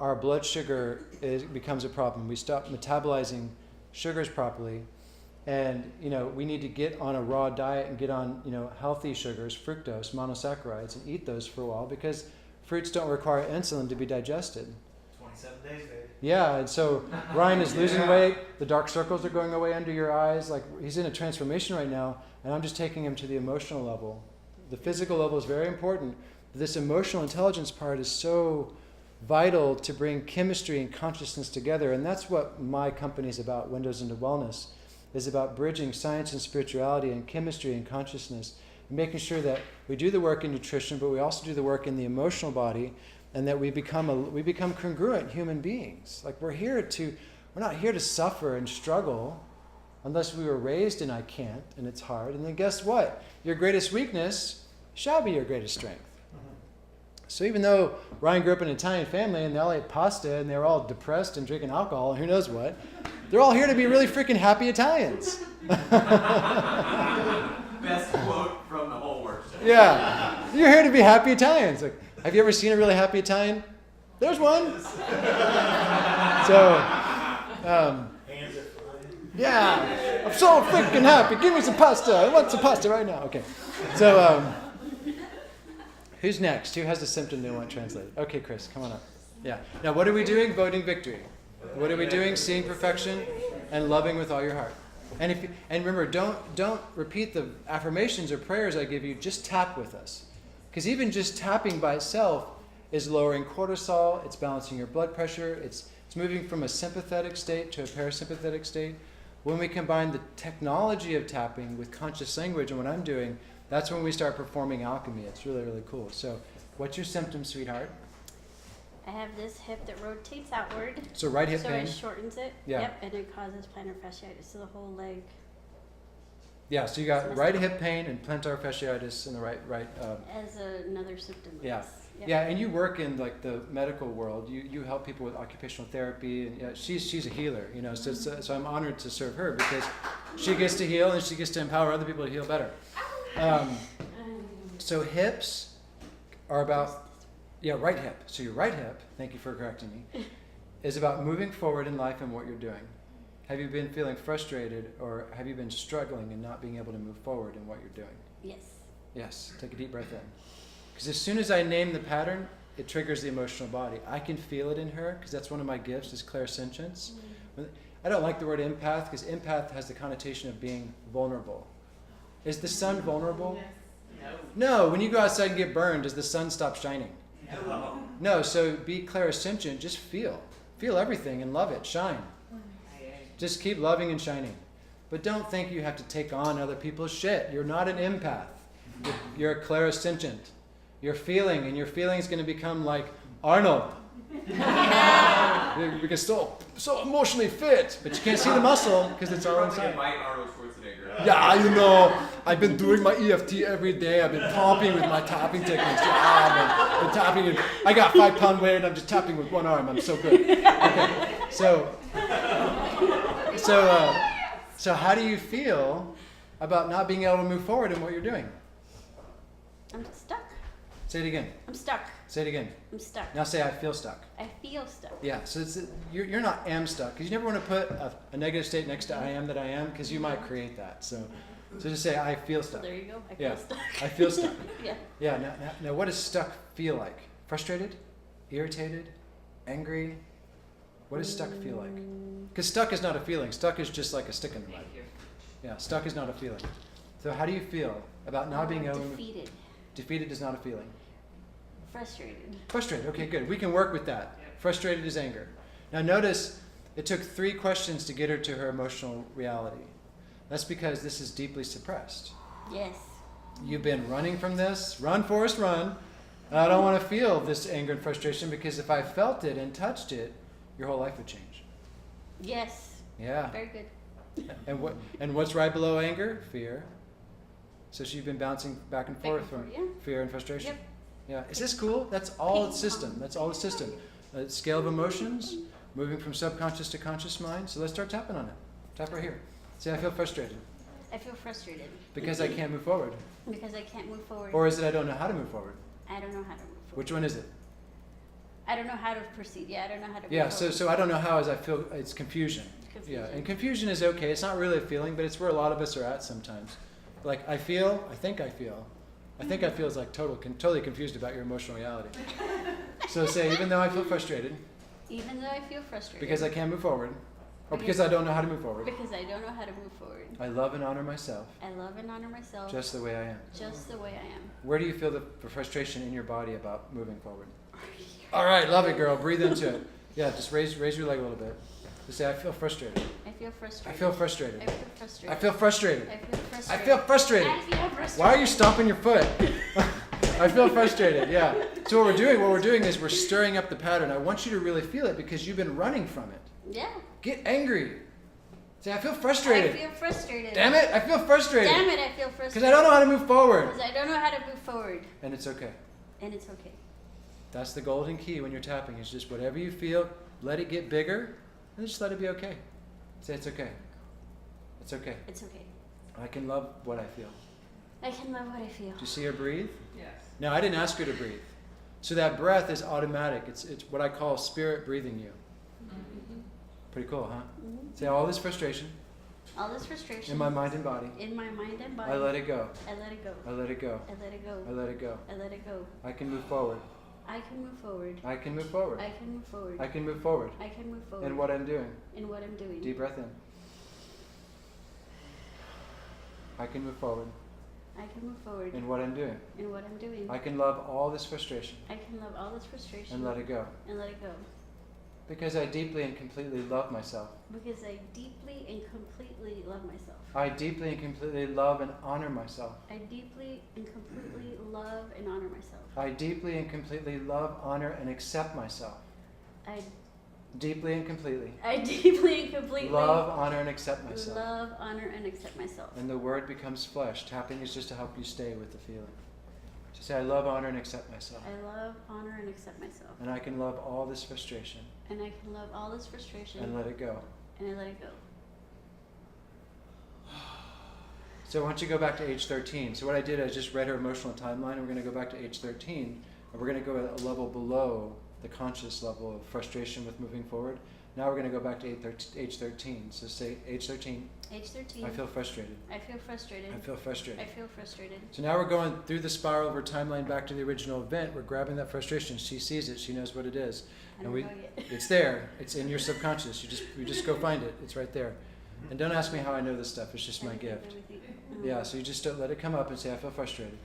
our blood sugar becomes a problem. We stop metabolizing sugars properly, and we need to get on a raw diet and get on healthy sugars, fructose, monosaccharides, and eat those for a while, because fruits don't require insulin to be digested. 27 days, baby. Yeah, and so Ryan is losing weight. The dark circles are going away under your eyes. Like he's in a transformation right now, and I'm just taking him to the emotional level. The physical level is very important. This emotional intelligence part is so vital to bring chemistry and consciousness together, and that's what my company is about. Windows into Wellness is about bridging science and spirituality and chemistry and consciousness, and making sure that we do the work in nutrition, but we also do the work in the emotional body, and that we become congruent human beings. Like we're not here to suffer and struggle unless we were raised in I can't and it's hard. And then guess what? Your greatest weakness shall be your greatest strength. So even though Ryan grew up in an Italian family and they all ate pasta and they were all depressed and drinking alcohol and who knows what, they're all here to be really freaking happy Italians. Best quote from the whole workshop. Yeah, you're here to be happy Italians. Like, have you ever seen a really happy Italian? There's one. So, Hands are flying. yeah, I'm so freaking happy. Give me some pasta. I want some pasta right now. Okay. So, who's next? Who has the symptom they want translated? Okay, Chris, come on up. Yeah. Now, what are we doing? Voting victory. What are we doing? Seeing perfection and loving with all your heart. And remember, don't repeat the affirmations or prayers I give you. Just tap with us. Because even just tapping by itself is lowering cortisol, it's balancing your blood pressure, it's moving from a sympathetic state to a parasympathetic state. When we combine the technology of tapping with conscious language and what I'm doing, that's when we start performing alchemy. It's really, really cool. So what's your symptom, sweetheart? I have this hip that rotates outward. So right hip so pain? it shortens it. Yeah. Yep, and it causes plantar fasciitis to the whole leg. Yeah, so you got right hip pain and plantar fasciitis in the right. As another symptom. Of Yeah. this. Yep. Yeah, and you work in like the medical world. You help people with occupational therapy, and yeah, she's a healer. You know, so I'm honored to serve her because she gets to heal and she gets to empower other people to heal better. So hips are about right hip. So your right hip, thank you for correcting me, is about moving forward in life and what you're doing. Have you been feeling frustrated or have you been struggling and not being able to move forward in what you're doing? Yes. Yes, take a deep breath in. Because as soon as I name the pattern, it triggers the emotional body. I can feel it in her because that's one of my gifts is clairsentience. I don't like the word empath because empath has the connotation of being vulnerable. Is the sun vulnerable? No, when you go outside and get burned, does the sun stop shining? No, so be clairsentient, just feel. Feel everything and love it, shine. Just keep loving and shining. But don't think you have to take on other people's shit. You're not an empath. You're a clairsentient. You're feeling, and your feeling is going to become like Arnold. Because so emotionally fit, but you can't see the muscle because it's all inside. Invite Arnold Schwarzenegger. Yeah, you know, I've been doing my EFT every day. I've been pumping with my tapping techniques. Yeah, I've been tapping. And I got 5 pound weight, and I'm just tapping with one arm. I'm so good. Okay. So how do you feel about not being able to move forward in what you're doing? I'm stuck. Say it again. I'm stuck. Say it again. I'm stuck. Now say I feel stuck. I feel stuck. Yeah, so you're not am stuck because you never want to put a negative state next to I am that I am because you might create that. So just say I feel stuck. There you go. I feel stuck. I feel stuck. Yeah. Yeah. Now, what does stuck feel like? Frustrated, irritated, angry. What does stuck feel like? Because stuck is not a feeling. Stuck is just like a stick in the mud. Yeah, stuck is not a feeling. So how do you feel about not being able? Defeated. Defeated is not a feeling. Frustrated. Frustrated. Okay, good. We can work with that. Frustrated is anger. Now notice it took 3 questions to get her to her emotional reality. That's because this is deeply suppressed. Yes. You've been running from this. Run, Forrest, run. I don't want to feel this anger and frustration because if I felt it and touched it, your whole life would change. Yes. Yeah. Very good. And what's right below anger? Fear. So she's been bouncing back and forth from fear and frustration. Yep. Yeah. Is this cool? That's all its system. That's all its system. Scale of emotions, moving from subconscious to conscious mind. So let's start tapping on it. Tap right here. Say, I feel frustrated. I feel frustrated. Because I can't move forward. Because I can't move forward. Or is it I don't know how to move forward? I don't know how to move forward. Which one is it? I don't know how to proceed. Yeah, I don't know how to Yeah, move forward. so I don't know how is I feel, it's confusion. Confusion. Yeah, and confusion is okay. It's not really a feeling, but it's where a lot of us are at sometimes. Like, I feel, I think I feel. I think I feel is like totally confused about your emotional reality. So say, even though I feel frustrated, Even though I feel frustrated. Because I can't move forward. Or because I don't know how to move forward. Because I don't know how to move forward. I love and honor myself. I love and honor myself. Just the way I am. Just the way I am. Where do you feel the frustration in your body about moving forward? All right, love it, girl. Breathe into it. Yeah, just raise your leg a little bit. Just say, I feel frustrated. I feel frustrated. I feel frustrated. I feel frustrated. I feel frustrated. I feel frustrated. I feel frustrated. I feel frustrated. Why are you stomping your foot? I feel frustrated, yeah. So what we're doing is we're stirring up the pattern. I want you to really feel it because you've been running from it. Yeah. Get angry. Say, I feel frustrated. I feel frustrated. Damn it, I feel frustrated. Damn it, I feel frustrated. Because I don't know how to move forward. Because I don't know how to move forward. And it's okay. And it's okay. That's the golden key when you're tapping. It's just whatever you feel, let it get bigger, and just let it be okay. Say, it's okay. It's okay. It's okay. I can love what I feel. I can love what I feel. Do you see her breathe? Yes. Now, I didn't ask her to breathe. So that breath is automatic. It's what I call spirit breathing you. Mm-hmm. Pretty cool, huh? Mm-hmm. Say, all this frustration All this frustration. in my mind and body, In my mind and body. I let it go. I let it go. I let it go. I let it go. I let it go. I let it go. I can move forward. I can move forward. I can move forward. I can move forward. I can move forward. I can move forward. In what I'm doing. In what I'm doing. Deep breath in. I can move forward. I can move forward. In what I'm doing. In what I'm doing. I can love all this frustration I can love all this frustration. and let it go. And let it go. Because I deeply and completely love myself. Because I deeply and completely love myself. I deeply and completely love and honor myself. I deeply and completely love and honor myself. I deeply and completely love, honor, and accept myself. I Deeply and completely deeply and completely love, honor, and accept myself. love, honor, and accept myself. And the word becomes flesh. Tapping is just to help you stay with the feeling. So say, I love, honor, and accept myself. I love, honor, and accept myself. And I can love all this frustration And I can love all this frustration. and let it go. And I let it go. So I want you to go back to age 13. So what I did, I just read her emotional timeline, and we're going to go back to age 13, and we're going to go a level below the conscious level of frustration with moving forward. Now we're going to go back to age 13. So say, age 13. Age 13. I feel frustrated. I feel frustrated. I feel frustrated. I feel frustrated. So now we're going through the spiral of her timeline back to the original event. We're grabbing that frustration. She sees it. She knows what it is. I don't know yet. It's there. It's in your subconscious. You just go find it. It's right there. And don't ask me how I know this stuff. It's just my gift. Yeah, so you just don't let it come up and say, I feel frustrated.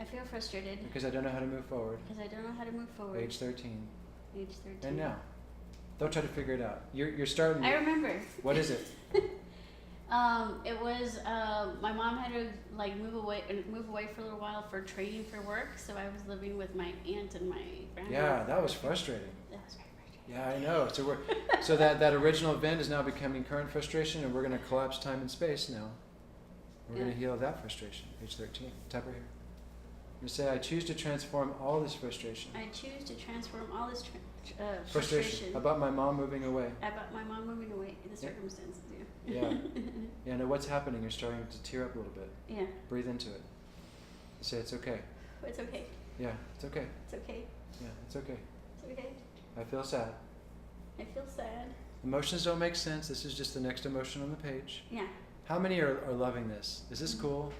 I feel frustrated. Because I don't know how to move forward. Because I don't know how to move forward. Age 13. Age 13. And now. Don't try to figure it out. You're starting. I remember. What is it? It was my mom had to like move away for a little while for training for work, so I was living with my aunt and my grandma. Yeah, that was frustrating. That was very frustrating. Yeah, I know. So that original event is now becoming current frustration, and we're going to collapse time and space now. We're going to heal that frustration. Age 13. Tap right here. You say, I choose to transform all this frustration. I choose to transform all this Frustration frustration about my mom moving away. about my mom moving away in the Yeah. circumstances. Yeah. Yeah, now what's happening? You're starting to tear up a little bit. Yeah. Breathe into it. Say, it's okay. It's okay. Yeah, it's okay. It's okay. Yeah, it's okay. It's okay. I feel sad. I feel sad. Emotions don't make sense. This is just the next emotion on the page. Yeah. How many are loving this? Is this cool?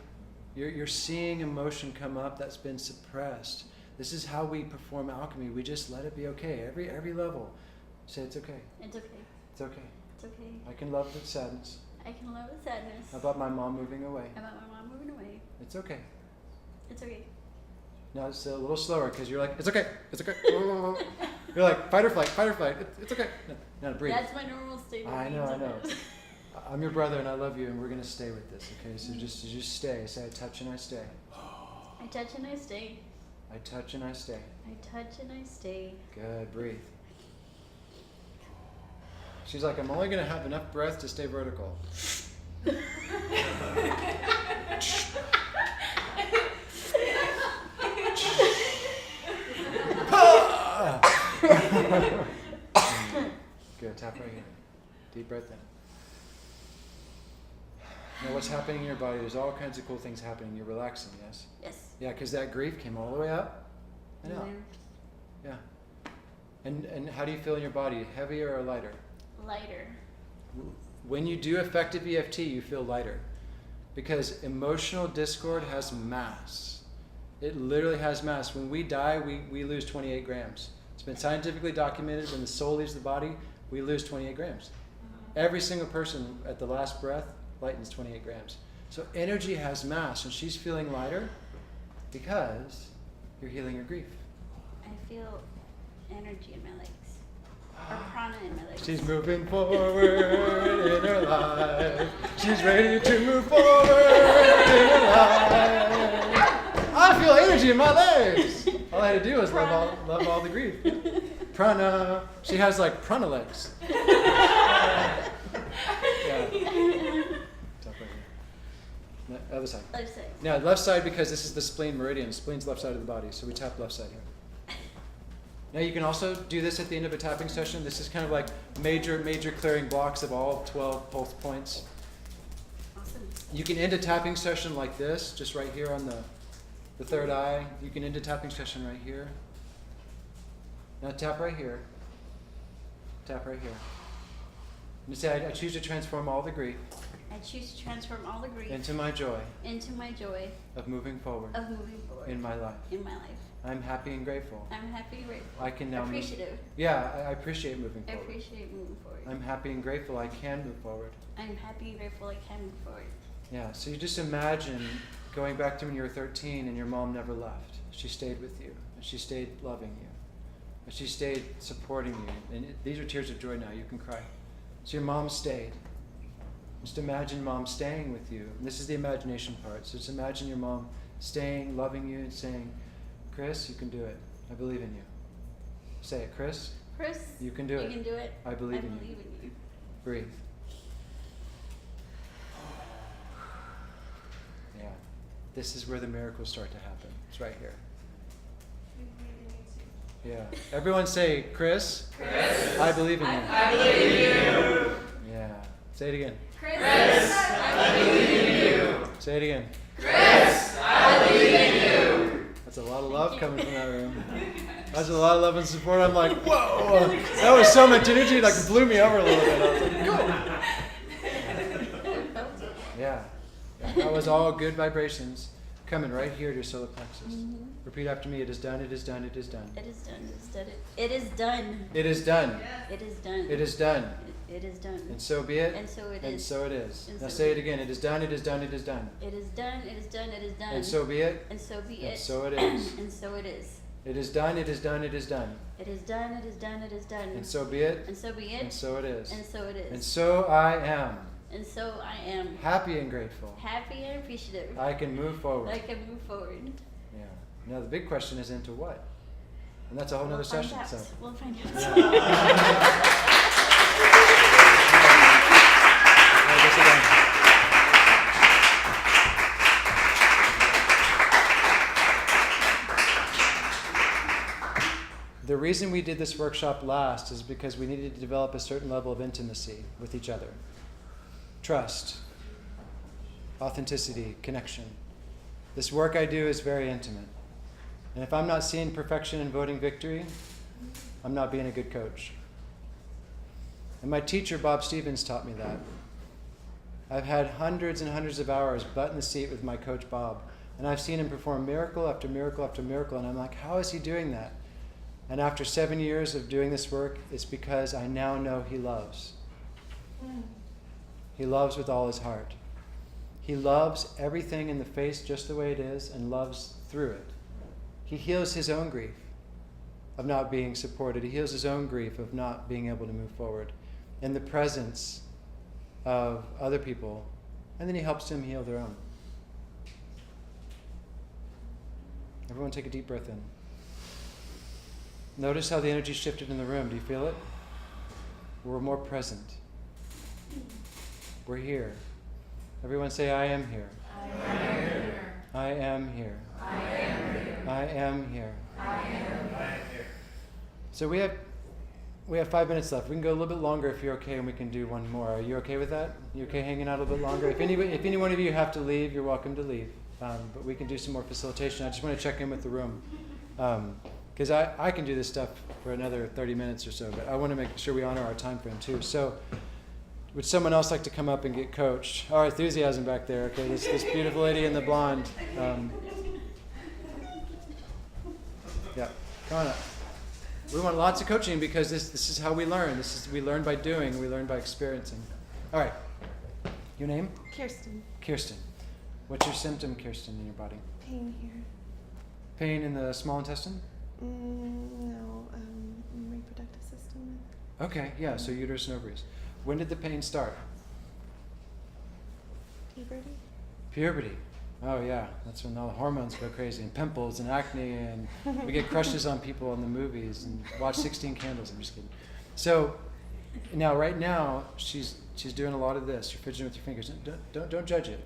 You're seeing emotion come up that's been suppressed. This is how we perform alchemy. We just let it be okay. Every level. Say, it's okay. It's okay. It's okay. It's okay. I can love the sadness I can love the sadness about my mom moving away. about my mom moving away. It's okay. It's okay. Now it's a little slower because you're like, it's okay. It's okay. You're like, fight or flight, fight or flight. It's okay. No, breathe. That's my normal state of I being know. sometimes. I'm your brother and I love you and we're going to stay with this, okay? So just stay. Say, I touch and I stay. I touch and I stay. I touch and I stay. I touch and I stay. Good. Breathe. She's like, I'm only going to have enough breath to stay vertical. Good. Tap right here. Deep breath in. Now what's happening in your body? There's all kinds of cool things happening. You're relaxing, yes? Yes. Yeah, because that grief came all the way up and out. Yeah. And how do you feel in your body? Heavier or lighter? Lighter. When you do effective EFT, you feel lighter. Because emotional discord has mass. It literally has mass. When we die, we lose 28 grams. It's been scientifically documented when the soul leaves the body, we lose 28 grams. Every single person at the last breath lightens 28 grams. So energy has mass, and she's feeling lighter because you're healing her grief. I feel energy in my legs. Or prana in my legs. She's moving forward in her life. She's ready to move forward in her life. I feel energy in my legs. All I had to do was love all the grief. Prana. She has like prana legs. Yeah. Other side. Left side. Now, left side because this is the spleen meridian. Spleen's left side of the body, so we tap left side here. Now you can also do this at the end of a tapping session. This is kind of like major clearing blocks of all 12 pulse points. Awesome. You can end a tapping session like this, just right here on the third eye. You can end a tapping session right here. Now tap right here. Tap right here. And you say, I choose to transform all the grief I choose to transform all the grief into my joy into my joy of moving forward of moving forward in my life. in my life. I'm happy and grateful. I'm happy and grateful. I can now move. Appreciative. Yeah, I appreciate moving I forward. appreciate moving forward. I'm happy and grateful I can move forward. I'm happy and grateful I can move forward. Yeah, so you just imagine going back to when you were 13 and your mom never left. She stayed with you, and she stayed loving you, and she stayed supporting you. And these are tears of joy now, you can cry. So your mom stayed. Just imagine mom staying with you. And this is the imagination part. So just imagine your mom staying, loving you, and saying, Chris, you can do it. I believe in you. Say it, Chris. Chris, You can do you it. can do it. I believe in you. believe in you. Breathe. Yeah. This is where the miracles start to happen. It's right here. Yeah. Everyone say, Chris. Chris, I believe in you. I believe in you. Yeah. Say it again. Chris, I believe in you. Say it again. Chris, I believe in you. That's a lot of love coming from that room. That's a lot of love and support. I'm like, whoa! That was so much energy, like blew me over a little bit. I was like, go! Yeah. That was all good vibrations coming right here to your solar plexus. Mhm. Repeat after me. It is done. It is done. It is done. It is done. It is done. It is done. It is done. It is done. It is done. It is done. And so be it. And so it And is. so it is. And Now so say it it again. It is done. It is done. It is done. It is done. It is done. It is done. And so be it. And so be And it. so it is. And so it is. It is done. It is done. It is done. It is done. It is done. It is done. And so be it. And so be And it. so it is. And so it is. And so I am And so I am happy and grateful. happy and appreciative. I can move forward. I can move forward. Yeah. Now the big question is into what? And that's a whole nother We'll find session. out. So. We'll find out. Yeah, go sit down. The reason we did this workshop last is because we needed to develop a certain level of intimacy with each other. Trust, authenticity, connection. This work I do is very intimate. And if I'm not seeing perfection and voting victory, I'm not being a good coach. And my teacher, Bob Stevens, taught me that. I've had hundreds and hundreds of hours butt in the seat with my coach, Bob. And I've seen him perform miracle after miracle after miracle. And I'm like, how is he doing that? And after 7 years of doing this work, it's because I now know he loves. He loves with all his heart. He loves everything in the face just the way it is and loves through it. He heals his own grief of not being supported. He heals his own grief of not being able to move forward in the presence of other people. And then he helps them heal their own. Everyone take a deep breath in. Notice how the energy shifted in the room. Do you feel it? We're more present. We're here. Everyone say, I am here. I am here. I am here. I am here. I am here. I am here. So we have 5 minutes left. We can go a little bit longer if you're okay, and we can do one more. Are you okay with that? You okay hanging out a little bit longer? If any one of you have to leave, you're welcome to leave. But we can do some more facilitation. I just want to check in with the room. Because I can do this stuff for another 30 minutes or so, but I want to make sure we honor our time frame too. So would someone else like to come up and get coached? Our enthusiasm back there. Okay, this beautiful lady in the blonde. Yeah, come on up. We want lots of coaching because this is how we learn. We learn by doing. We learn by experiencing. All right. Your name? Kirsten. Kirsten. What's your symptom, Kirsten, in your body? Pain here. Pain in the small intestine? No, reproductive system. Okay, yeah, so uterus and ovaries. When did the pain start? Puberty. Puberty. Oh yeah, that's when all the hormones go crazy, and pimples and acne, and we get crushes on people in the movies and watch 16 Candles. I'm just kidding. So now, right now, she's doing a lot of this. You're fidgeting with your fingers. Don't judge it.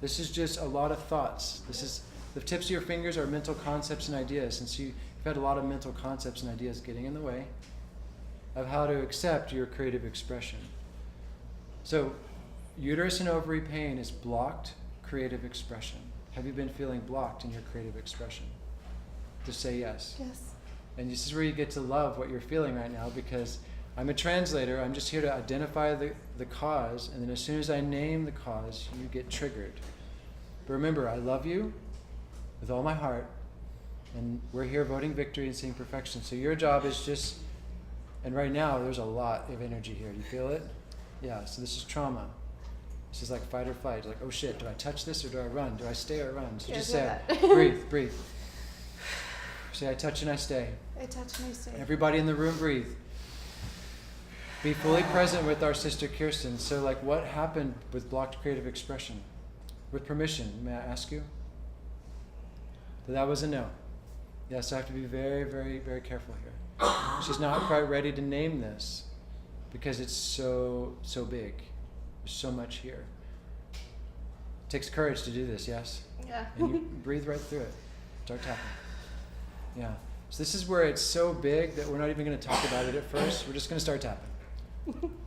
This is just a lot of thoughts. This is the tips of your fingers are mental concepts and ideas. Since you've had a lot of mental concepts and ideas getting in the way of how to accept your creative expression. So, uterus and ovary pain is blocked creative expression. Have you been feeling blocked in your creative expression? Just say yes. Yes. And this is where you get to love what you're feeling right now, because I'm a translator. I'm just here to identify the cause, and then as soon as I name the cause, you get triggered. But remember, I love you with all my heart, and we're here voting victory and seeing perfection. So your job is just, and right now there's a lot of energy here. Do you feel it? Yeah, so this is trauma. This is like fight or flight. It's like, oh shit, do I touch this or do I run? Do I stay or run? So Yeah, just do say, that. breathe. Say, I touch and I stay. I touch and I stay. Everybody in the room, breathe. Be fully present with our sister Kirsten. So like, what happened with blocked creative expression? With permission, may I ask you? So that was a no. Yes, I have to be very, very, very careful here. She's not quite ready to name this because it's so big. There's so much here. It takes courage to do this, yes? Yeah. And you breathe right through it. Start tapping. Yeah. So this is where it's so big that we're not even going to talk about it at first. We're just going to start tapping.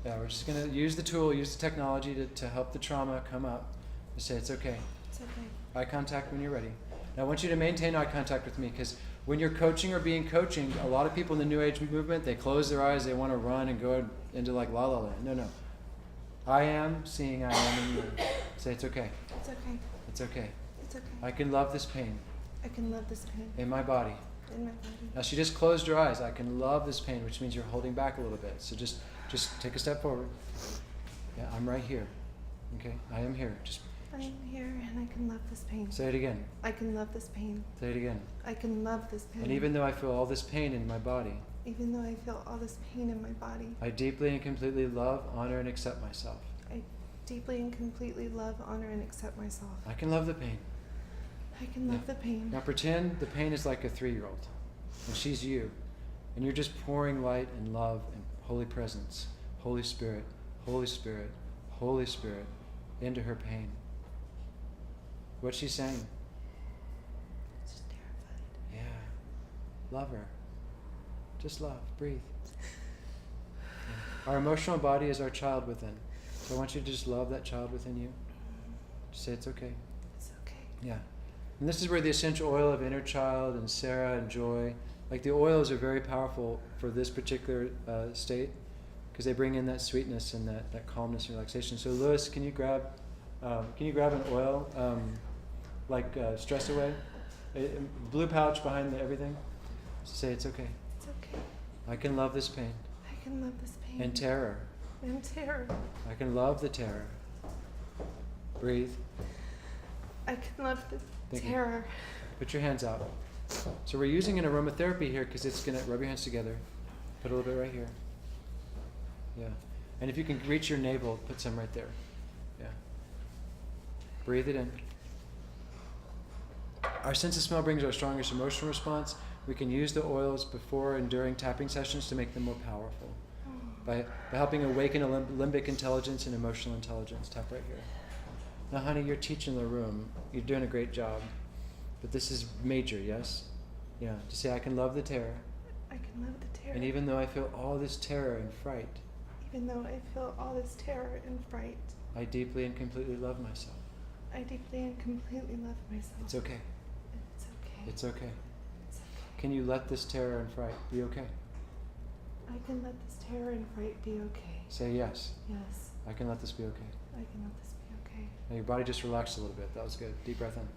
Yeah, we're just going to use the tool, use the technology to help the trauma come up. Just say, it's okay. It's okay. Eye contact when you're ready. Now I want you to maintain eye contact with me, because when you're coaching or being coaching, a lot of people in the New Age movement, they close their eyes, they want to run and go into like la la land. No. I am seeing I am in you. Say, it's okay. It's okay. It's okay. It's okay. I can love this pain I can love this pain in my body. in my body. Now she just closed her eyes. I can love this pain, which means you're holding back a little bit. So just take a step forward. Yeah, I'm right here. Okay, I am here. Just I am here and I can love this pain. say it again. I can love this pain. Say it again. I can love this pain. And even though I feel all this pain in my body, Even though I feel all this pain in my body, I deeply and completely love, honor, and accept myself. I deeply and completely love, honor, and accept myself. I can love the pain. I can love Yeah. the pain. Now pretend the pain is like a 3-year-old, and she's you, and you're just pouring light and love and holy presence, Holy Spirit, Holy Spirit, Holy Spirit, into her pain. What's she saying? Just terrified. Yeah. Love her. Just love. Breathe. Yeah. Our emotional body is our child within. So I want you to just love that child within you. Just say it's okay. It's okay. Yeah. And this is where the essential oil of inner child and Sarah and joy, like the oils are very powerful for this particular state, because they bring in that sweetness and that calmness and relaxation. So Louis, can you grab an oil, stress away? Blue pouch behind everything. Say it's okay. It's okay. I can love this pain I can love this pain. and terror. And terror. I can love the terror. Breathe. I can love the Thank you. terror. Put your hands out. So we're using an aromatherapy here because it's going to rub your hands together. Put a little bit right here. Yeah. And if you can reach your navel, put some right there. Yeah. Breathe it in. Our sense of smell brings our strongest emotional response. We can use the oils before and during tapping sessions to make them more powerful. By helping awaken a limbic intelligence and emotional intelligence. Tap right here. Now, honey, you're teaching the room. You're doing a great job. But this is major, yes? Yeah. To say, I can love the terror. I can love the terror. And even though I feel all this terror and fright, Even though I feel all this terror and fright, I deeply and completely love myself. I deeply and completely love myself. It's okay. It's okay. It's okay. It's okay. Can you let this terror and fright be okay? I can let this terror and fright be okay. Say yes. Yes. I can let this be okay. I can let this be okay. Now your body just relaxed a little bit. That was good. Deep breath in.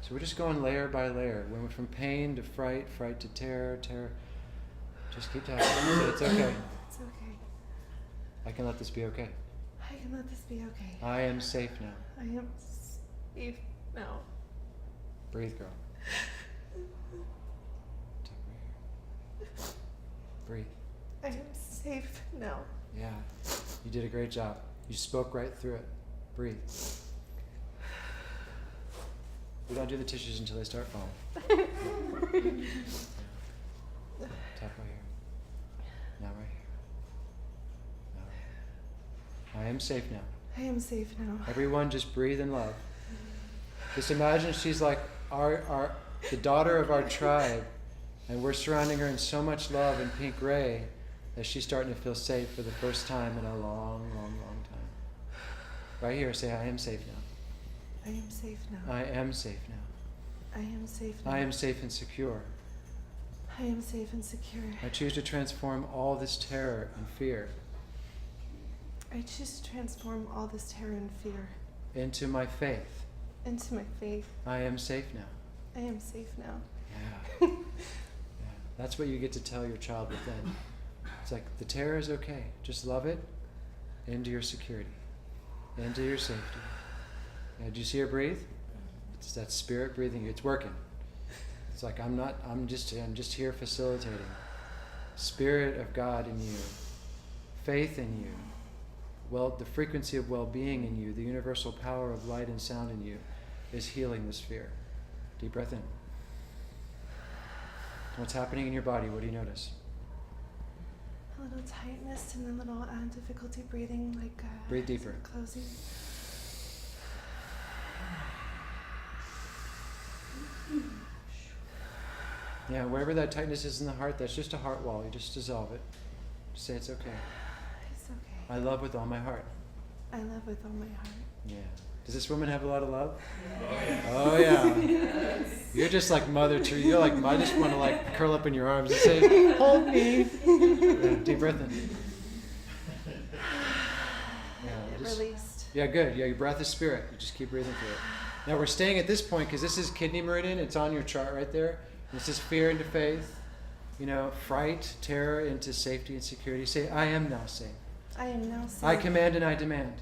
So So we're just going layer by layer. We went from pain to fright, fright to terror, terror. Just keep tapping. So it's okay. It's okay. I can let this be okay. I can let this be okay. I am safe now. I am safe now. Breathe, girl. Tap right here. Breathe. I am safe now. Yeah. You did a great job. You spoke right through it. Breathe. We don't do the tissues until they start falling. Tap right here. Now right here. Now right here. I am safe now. I am safe now. Everyone just breathe in love. Just imagine she's like the daughter of our tribe, and we're surrounding her in so much love and pink ray that she's starting to feel safe for the first time in a long, long, long time. Right here, say, I am safe now. I am safe now. I am safe now. I am safe now. I am safe and secure. I am safe and secure. I choose to transform all this terror and fear I choose to transform all this terror and fear into my faith. into my faith. I am safe now. I am safe now. Yeah. Yeah. That's what you get to tell your child within. It's like, the terror is okay. Just love it into your security, into your safety. Yeah, do you see her breathe? It's that spirit breathing. It's working. It's like, I'm just here facilitating. Spirit of God in you, faith in you, the frequency of well-being in you, the universal power of light and sound in you is healing this fear. Deep breath in. What's happening in your body? What do you notice? A little tightness and a little difficulty breathing, like Breathe deeper. closing. Yeah, wherever that tightness is in the heart, that's just a heart wall. You just dissolve it. Just say it's okay. It's okay. I love with all my heart. I love with all my heart. Yeah. Does this woman have a lot of love? Oh yeah. You're just like Mother Teresa. You're like, I just want to like curl up in your arms and say, hold me. Yeah, deep breath in. Yeah, just, Released. yeah, good. Yeah, your breath is spirit. You just keep breathing through it. Now we're staying at this point because this is kidney meridian. It's on your chart right there. This is fear into faith. Fright, terror into safety and security. Say, I am now safe. I am now safe. I command and I demand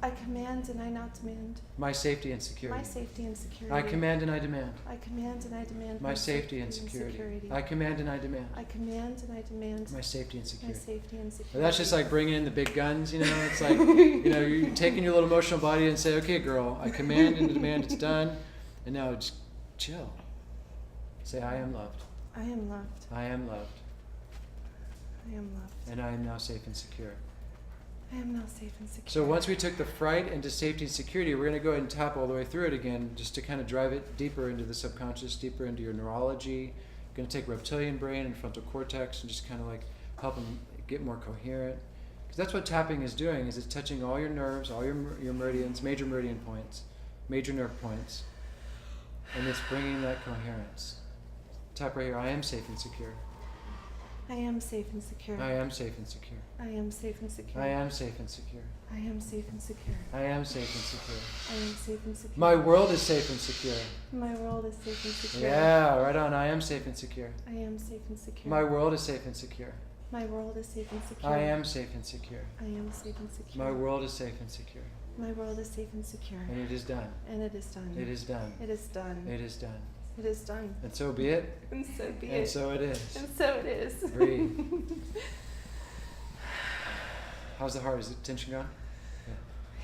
I command and I now demand my safety and security. my safety and security. I command and I demand I command and I demand my safety and security. I command and I demand I command and I demand my safety and my security. safety and security. Well, that's just like bringing in the big guns, It's like, you're taking your little emotional body and say, okay, girl, I command and demand it's done. And now just chill. Say, I am loved. I am loved. I am loved. I am loved. And I am now safe and secure. I am now safe and secure. So once we took the fright into safety and security, we're going to go ahead and tap all the way through it again, just to kind of drive it deeper into the subconscious, deeper into your neurology. We're going to take reptilian brain and frontal cortex and just kind of like help them get more coherent. Because that's what tapping is doing, is it's touching all your nerves, all your meridians, major meridian points, major nerve points, and it's bringing that coherence. Tap right here. I am safe and secure. I am safe and secure. I am safe and secure. I am safe and secure. I am safe and secure. I am safe and secure. I am safe and secure. I am safe and secure. My world is safe and secure. My world is safe and secure. Yeah, right on. I am safe and secure. I am safe and secure. My world is safe and secure. My world is safe and secure. I am safe and secure. I am safe and secure. My world is safe and secure. My world is safe and secure. And it is done. And it is done. It is done. It is done. It is done. It is done. And so be it. And so be And it. so it is. And so it is. Breathe. How's the heart? Is the tension gone?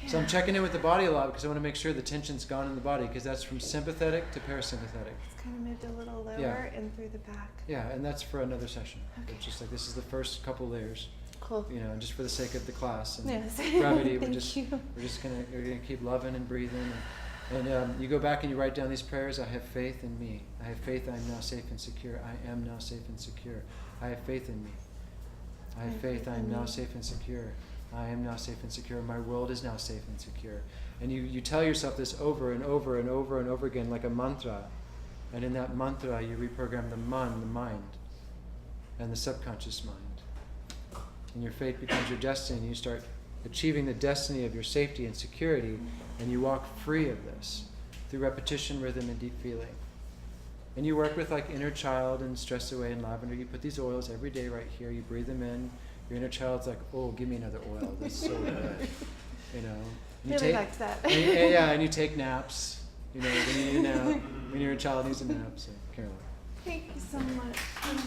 Yeah. So I'm checking in with the body a lot because I want to make sure the tension's gone in the body, because that's from sympathetic to parasympathetic. It's kind of moved a little lower Yeah. and through the back. Yeah, and that's for another session. Okay. It's just like this is the first couple layers, Cool. just for the sake of the class and Yes. brevity. Thank We're just gonna keep loving and breathing. And you go back and you write down these prayers. I have faith in me. I have faith I am now safe and secure. I am now safe and secure. I have faith in me. I have faith I am now safe and secure. I am now safe and secure. My world is now safe and secure. And you tell yourself this over and over and over and over again like a mantra. And in that mantra you reprogram the mind, and the subconscious mind. And your faith becomes your destiny. You start achieving the destiny of your safety and security, and you walk free of this. through repetition, rhythm, and deep feeling. And you work with like inner child and stress away and lavender. You put these oils every day right here. You breathe them in. Your inner child's like, oh, give me another oil. That's so good. You know. And Really liked that. and you take naps. You know, when you need a nap, when your child needs a nap. So, Caroline. Thank you so much. Thank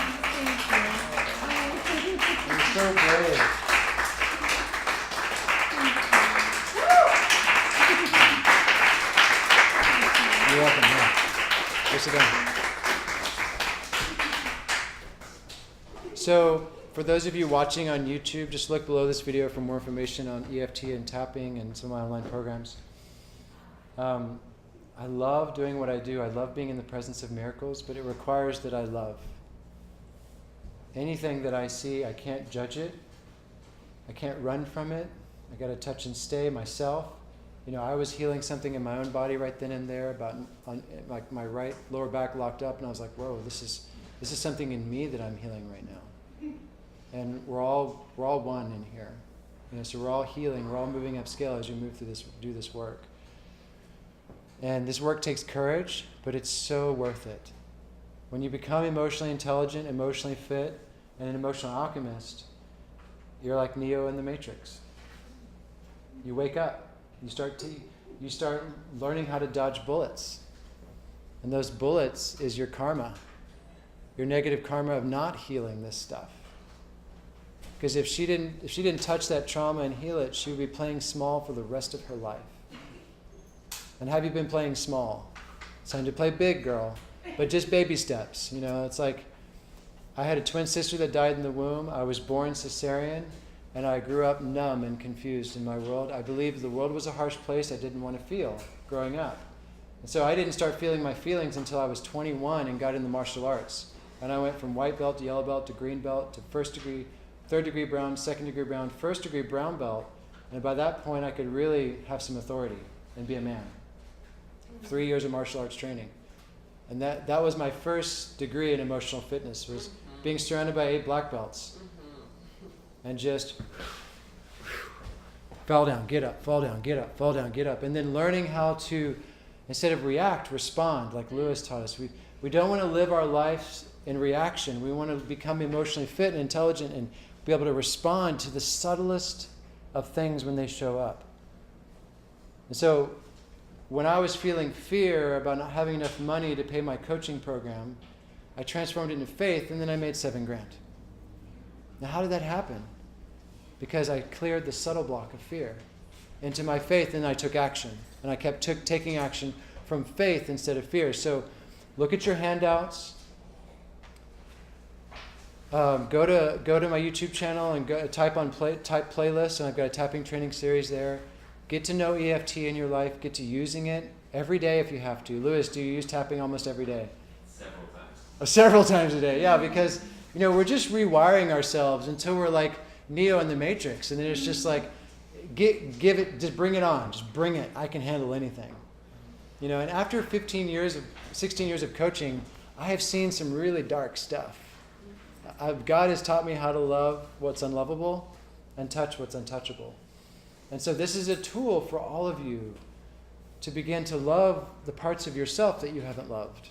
You're so brave. You're welcome. Yeah. Go sit down. So, for those of you watching on YouTube, just look below this video for more information on EFT and tapping and some of my online programs. I love doing what I do. I love being in the presence of miracles, but it requires that I love. Anything that I see, I can't judge it. I can't run from it. I got to touch and stay myself. You know, I was healing something in my own body right then and there about like my right lower back locked up, and I was like, whoa, this is something in me that I'm healing right now. And we're all one in here. You know, so we're all healing, we're all moving upscale as you move through this, do this work. And this work takes courage, but it's so worth it. When you become emotionally intelligent, emotionally fit, and an emotional alchemist, you're like Neo in the Matrix. You wake up. You start learning how to dodge bullets. And those bullets is your karma. Your negative karma of not healing this stuff. Because if she didn't touch that trauma and heal it, she would be playing small for the rest of her life. And have you been playing small? It's time to play big, girl. But just baby steps. You know, it's like I had a twin sister that died in the womb. I was born cesarean, and I grew up numb and confused in my world. I believed the world was a harsh place I didn't want to feel growing up. And so I didn't start feeling my feelings until I was 21 and got into martial arts. And I went from white belt to yellow belt to green belt to first degree, third degree brown, second degree brown, first degree brown belt. And by that point, I could really have some authority and be a man. 3 years of martial arts training. And that was my first degree in emotional fitness, was being surrounded by 8 black belts. And just fall down, get up, fall down, get up, fall down, get up. And then learning how to, instead of react, respond, like Lewis taught us. We don't want to live our lives in reaction. We want to become emotionally fit and intelligent and be able to respond to the subtlest of things when they show up. And so when I was feeling fear about not having enough money to pay my coaching program, I transformed it into faith, and then I made $7,000. Now, how did that happen? Because I cleared the subtle block of fear into my faith, and I took action. And I kept taking action from faith instead of fear. So look at your handouts. Go to my YouTube channel and type playlist, and I've got a tapping training series there. Get to know EFT in your life. Get to using it every day if you have to. Lewis, do you use tapping almost every day? Several times. Several times a day, yeah, because we're just rewiring ourselves until we're like Neo in the Matrix, and then it's just like, give it, just bring it on, just bring it. I can handle anything, And after 16 years of coaching, I have seen some really dark stuff. God has taught me how to love what's unlovable and touch what's untouchable. And so this is a tool for all of you to begin to love the parts of yourself that you haven't loved.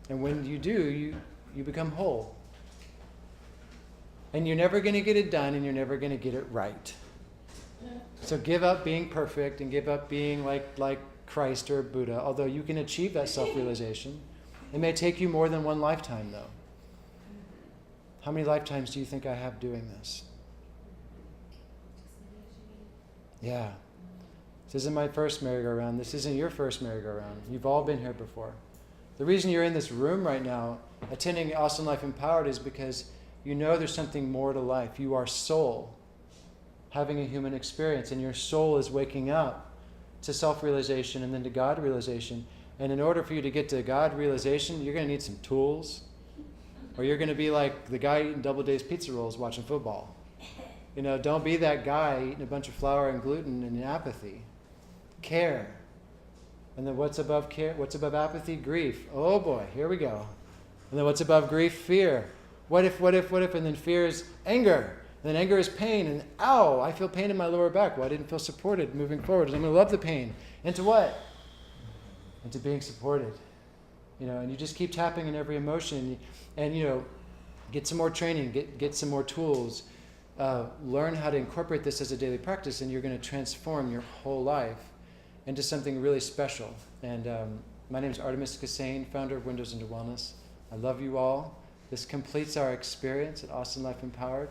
And when you do, you become whole. And you're never going to get it done, and you're never going to get it right. So give up being perfect and give up being like Christ or Buddha, although you can achieve that self-realization. It may take you more than one lifetime, though. How many lifetimes do you think I have doing this? Yeah. This isn't my first merry-go-round. This isn't your first merry-go-round. You've all been here before. The reason you're in this room right now, attending Awesome Life Empowered, is because you know there's something more to life. You are soul, having a human experience, and your soul is waking up to self-realization and then to God realization. And in order for you to get to God realization, you're going to need some tools, or you're going to be like the guy eating Double Days pizza rolls watching football. Don't be that guy eating a bunch of flour and gluten and apathy. Care. And then what's above care? What's above apathy? Grief. Oh boy, here we go. And then what's above grief? Fear. What if? And then fear is anger. And then anger is pain. And ow, I feel pain in my lower back. Well, I didn't feel supported moving forward. I'm going to love the pain. Into what? and to being supported. And you just keep tapping in every emotion, and get some more training, get some more tools, learn how to incorporate this as a daily practice, and you're going to transform your whole life into something really special. And my name is Arttemis Kasane, founder of Windows into Wellness. I love you all. This completes our experience at Austin Life Empowered.